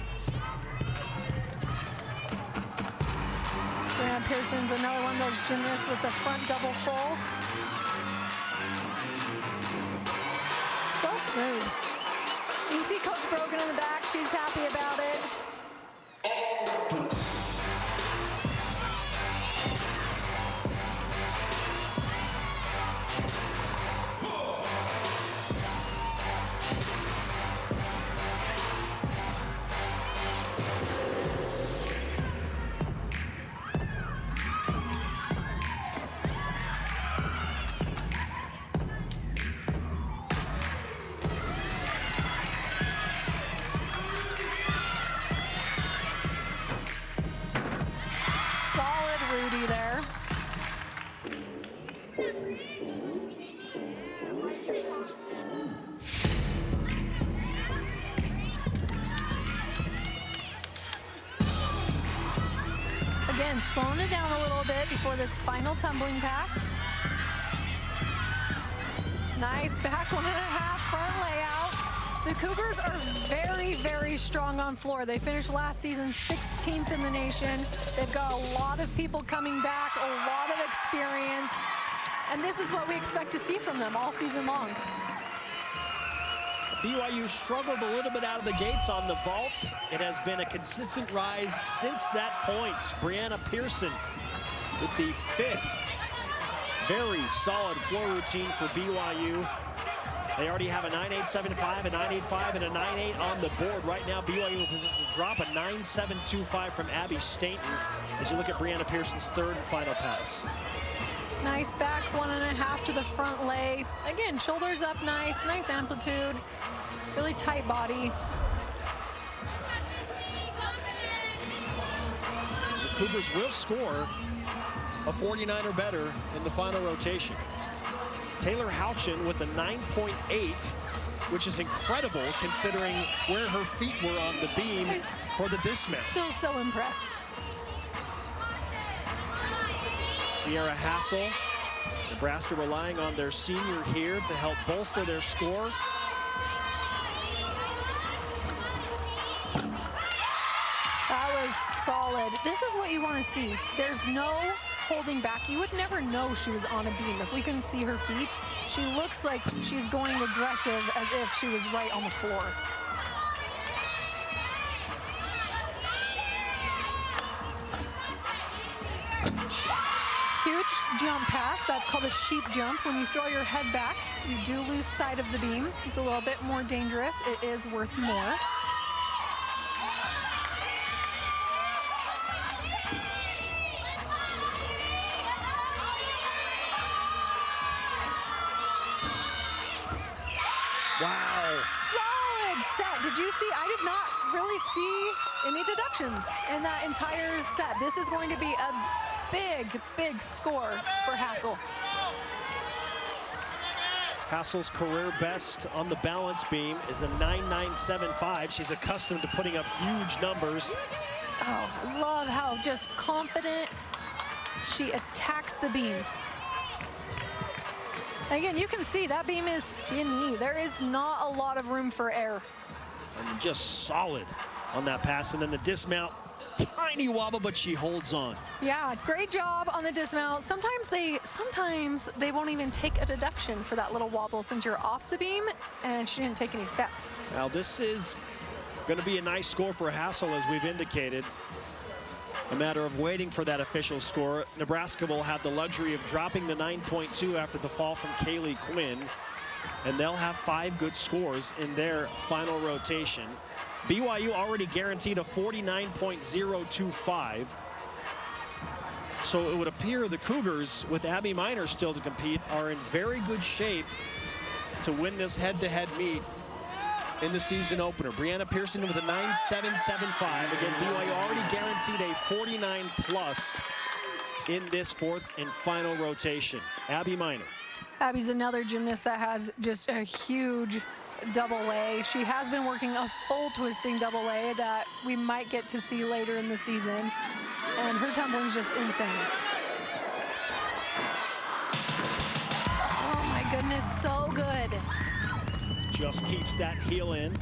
Brianna Pearson's another one of those gymnasts with the front double full. So smooth. You can see Coach Brogan in the back. She's happy about it. Again, slowing it down a little bit before this final tumbling pass. Nice back 1.5 front layout. The Cougars are very, very strong on floor. They finished last season 16th in the nation. They've got a lot of people coming back, a lot of experience. And this is what we expect to see from them all season long. BYU struggled a little bit out of the gates on the vault. It has been a consistent rise since that point. Brianna Pearson with the 5th very solid floor routine for BYU. They already have a 9.875, a 9.85, and a 9.8 on the board. Right now, BYU in position to drop a 9.725 from Abby Stainton as you look at Brianna Pearson's 3rd and final pass. Nice back 1.5 to the front lay. Again, shoulders up nice, nice amplitude, really tight body. The Cougars will score a 49 or better in the final rotation. Taylor Houchin with a 9.8 which is incredible considering where her feet were on the beam for the dismount. Still so impressed. Sierra Hassel, Nebraska relying on their senior here to help bolster their score. That was solid. This is what you want to see. There's no holding back. You would never know she was on a beam if we couldn't see her feet. She looks like she's going aggressive as if she was right on the floor. Huge jump pass. That's called a sheep jump. When you throw your head back, you do lose sight of the beam. It's a little bit more dangerous. It is worth more. Wow. Solid set. Did you see? I did not really see any deductions in that entire set. This is going to be a big, big score for Hassel. Hassel's career best on the balance beam is a 9.975. She's accustomed to putting up huge numbers. Oh, I love how just confident she attacks the beam. Again, you can see that beam is skinny. There is not a lot of room for error. And just solid on that pass. And then the dismount, tiny wobble, but she holds on. Yeah, great job on the dismount. Sometimes they won't even take a deduction for that little wobble since you're off the beam, and she didn't take any steps. Now this is going to be a nice score for Hassel, as we've indicated. A matter of waiting for that official score. Nebraska will have the luxury of dropping the 9.2 after the fall from Kaylee Quinn, and they'll have 5 good scores in their final rotation. BYU already guaranteed a 49.025. So it would appear the Cougars, with Abby Miner still to compete, are in very good shape to win this head-to-head meet in the season opener. Brianna Pearson with a 9.775. Again, BYU already guaranteed a 49 plus in this 4th and final rotation. Abby Miner. Abby's another gymnast that has just a huge double A. She has been working a full twisting double A that we might get to see later in the season. And her tumbling's just insane. Oh my goodness, so good. Just keeps that heel in.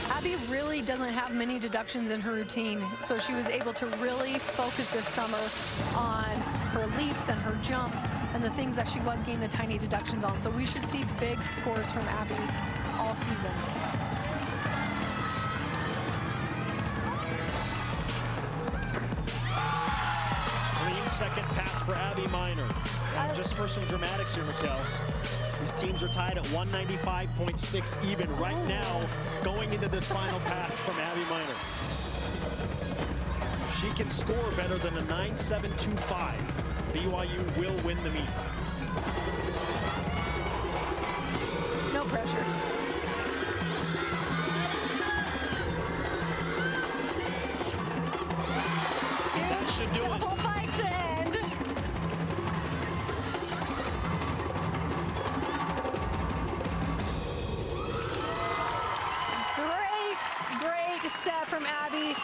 Abby really doesn't have many deductions in her routine, so she was able to really focus this summer on her leaps and her jumps and the things that she was getting the tiny deductions on. So we should see big scores from Abby all season. Second pass for Abby Miner. And just for some dramatics here, Mikkel, these teams are tied at 195.6 even right now going into this final pass from Abby Miner. If she can score better than a 9.725, BYU will win the meet. No pressure. That should do it. Set from Abby.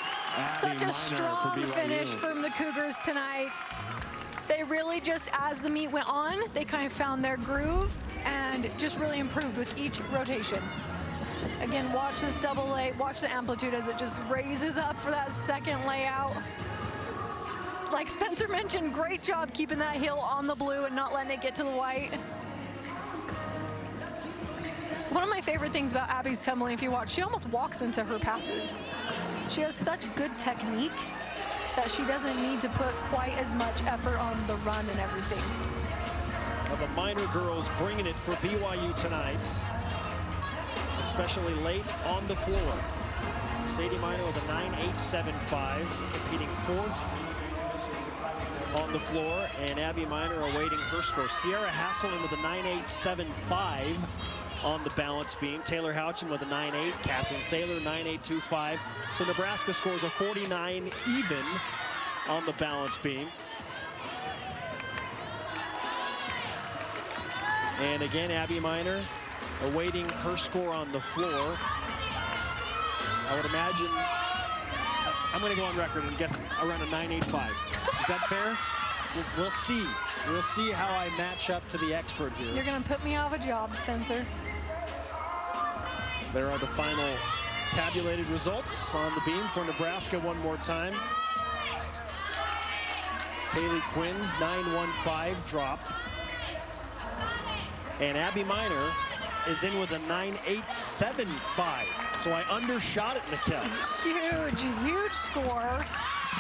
Such a strong finish from the Cougars tonight. They really just, as the meet went on, they kind of found their groove and just really improved with each rotation. Again, watch this double A, watch the amplitude as it just raises up for that second layout. Like Spencer mentioned, great job keeping that heel on the blue and not letting it get to the white. One of my favorite things about Abby's tumbling, if you watch, she almost walks into her passes. She has such good technique that she doesn't need to put quite as much effort on the run and everything. Well, the Miner girls bringing it for BYU tonight, especially late on the floor. Sadie Miner with a 9.875, competing 4th on the floor, and Abby Miner awaiting her score. Sierra Hasselman with a 9.875. on the balance beam. Taylor Houchin with a 9.8. Catherine Thaler, 9.825. So Nebraska scores a 49 even on the balance beam. And again, Abby Miner awaiting her score on the floor. I would imagine, I'm going to go on record and guess around a 9.85. Is that fair? We'll see. We'll see how I match up to the expert here. You're going to put me out of a job, Spencer. There are the final tabulated results on the beam for Nebraska one more time. Haley Quinn's 9.15 dropped. And Abby Miner is in with a 9.875. So I undershot it, Mikkel. Huge score.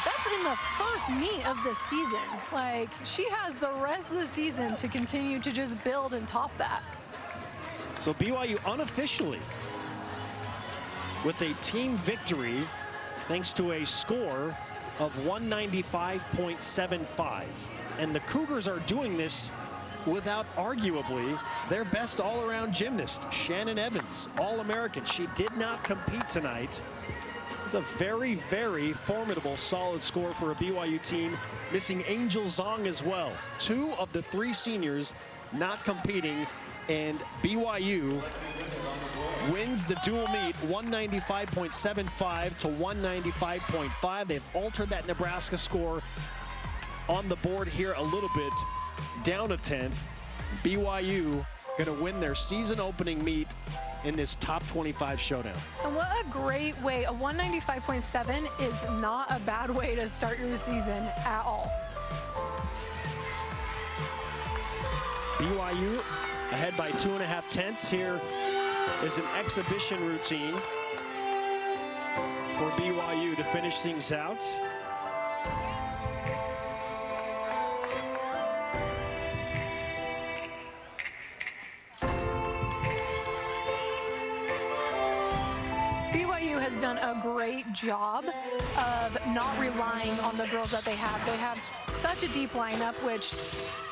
That's in the first meet of the season. Like, she has the rest of the season to continue to just build and top that. So BYU unofficially with a team victory thanks to a score of 195.75. And the Cougars are doing this without arguably their best all-around gymnast, Shannon Evans, All-American. She did not compete tonight. It's a very, very formidable, solid score for a BYU team, missing Angel Zong as well. 2 of the 3 seniors not competing, and BYU wins the dual meet 195.75 to 195.5. They've altered that Nebraska score on the board here a little bit, down a 10th. BYU going to win their season opening meet in this top 25 showdown. And what a great way. A 195.7 is not a bad way to start your season at all. BYU ahead by 2.5 tenths. Here is an exhibition routine for BYU to finish things out. BYU has done a great job of not relying on the girls that they have. They have such a deep lineup, which,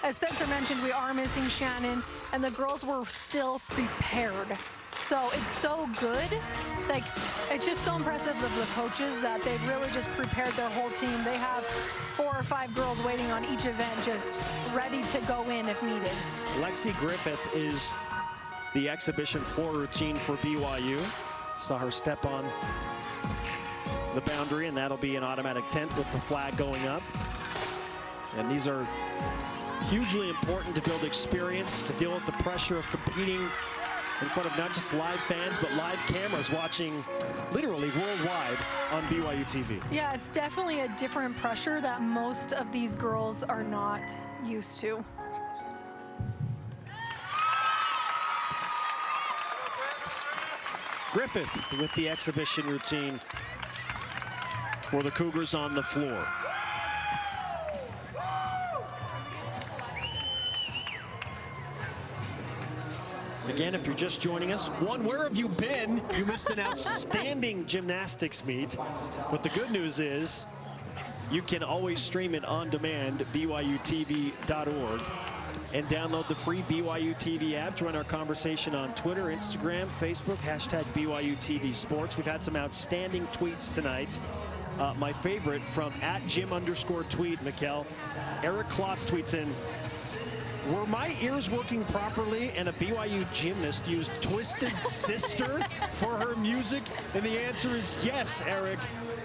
as Spencer mentioned, we are missing Shannon, and the girls were still prepared. So it's so good. Like, it's just so impressive of the coaches that they've really just prepared their whole team. They have 4 or 5 girls waiting on each event, just ready to go in if needed. Lexi Griffith is the exhibition floor routine for BYU. Saw her step on the boundary, and that'll be an automatic 10th with the flag going up. And these are hugely important to build experience, to deal with the pressure of competing in front of not just live fans, but live cameras watching literally worldwide on BYU TV. Yeah, it's definitely a different pressure that most of these girls are not used to. Griffith with the exhibition routine for the Cougars on the floor. Again, if you're just joining us, where have you been? You missed an outstanding gymnastics meet. But the good news is you can always stream it on demand, BYUtv.org. And download the free BYU TV app. Join our conversation on Twitter, Instagram, Facebook, hashtag BYU TV Sports. We've had some outstanding tweets tonight. My favorite from @Jim_tweet, Mikkel. Eric Klotz tweets in, were my ears working properly and a BYU gymnast used Twisted Sister for her music? And the answer is yes, Eric.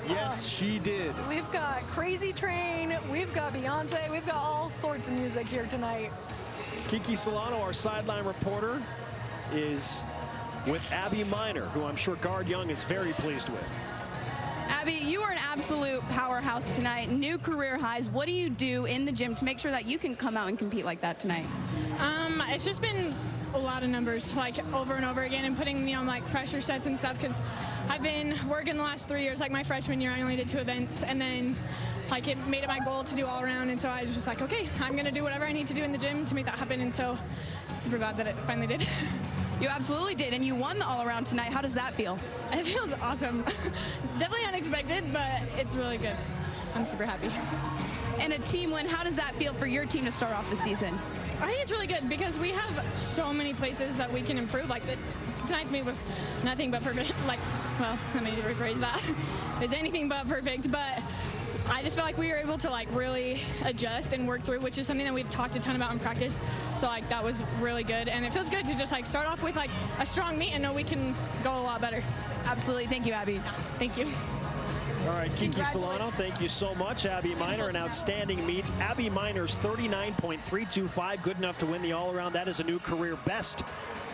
Yes, she did. We've got Crazy Train, we've got Beyonce, we've got all sorts of music here tonight. Kiki Solano, our sideline reporter, is with Abby Miner, who I'm sure Guard Young is very pleased with. Abby, you are an absolute powerhouse tonight. New career highs. What do you do in the gym to make sure that you can come out and compete like that tonight? It's just been a lot of numbers, like over and over again, and putting me on like pressure sets and stuff, because I've been working the last 3 years. Like my freshman year, I only did 2 events, and then like it made it my goal to do all around, and so I was just like, okay, I'm gonna do whatever I need to do in the gym to make that happen, and so super glad that it finally did. You absolutely did, and you won the all-around tonight. How does that feel? It feels awesome. Definitely unexpected, but it's really good. I'm super happy. and a team win. How does that feel for your team to start off the season? I think it's really good because we have so many places that we can improve. Like tonight's meet was nothing but perfect. Like, well, let me rephrase that. It's anything but perfect, but I just felt like we were able to like really adjust and work through, which is something that we've talked a ton about in practice. So like that was really good, and it feels good to just like start off with like a strong meet and know we can go a lot better. Absolutely. Thank you, Abby. Thank you. All right, Kiki Solano, thank you so much. Abby Miner, an outstanding meet. Abby Miner's 39.325, good enough to win the all-around. That is a new career best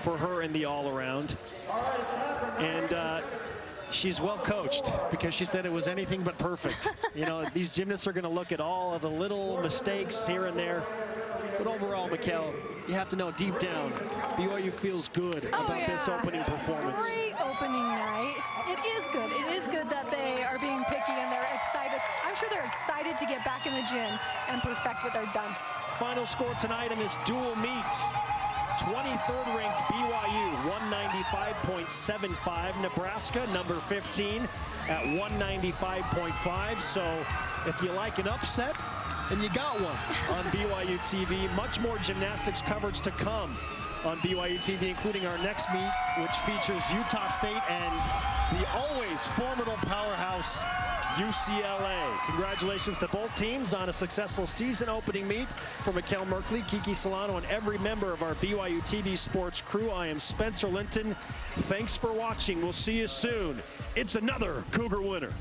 for her in the all-around. And she's well coached because she said it was anything but perfect. You know, these gymnasts are going to look at all of the little mistakes here and there. But overall, Mikkel, you have to know deep down, BYU feels good about this opening performance. Great opening night. It is good. It is good that they are being picky and they're excited. I'm sure they're excited to get back in the gym and perfect what they're done. Final score tonight in this dual meet. 23rd ranked BYU, 195.75. Nebraska, number 15, at 195.5. So if you like an upset, and you got one on BYU TV. Much more gymnastics coverage to come on BYU TV, including our next meet, which features Utah State and the always formidable powerhouse UCLA. Congratulations to both teams on a successful season opening meet. For Mikkel Merkley, Kiki Solano, and every member of our BYU TV sports crew, I am Spencer Linton. Thanks for watching. We'll see you soon. It's another Cougar winner.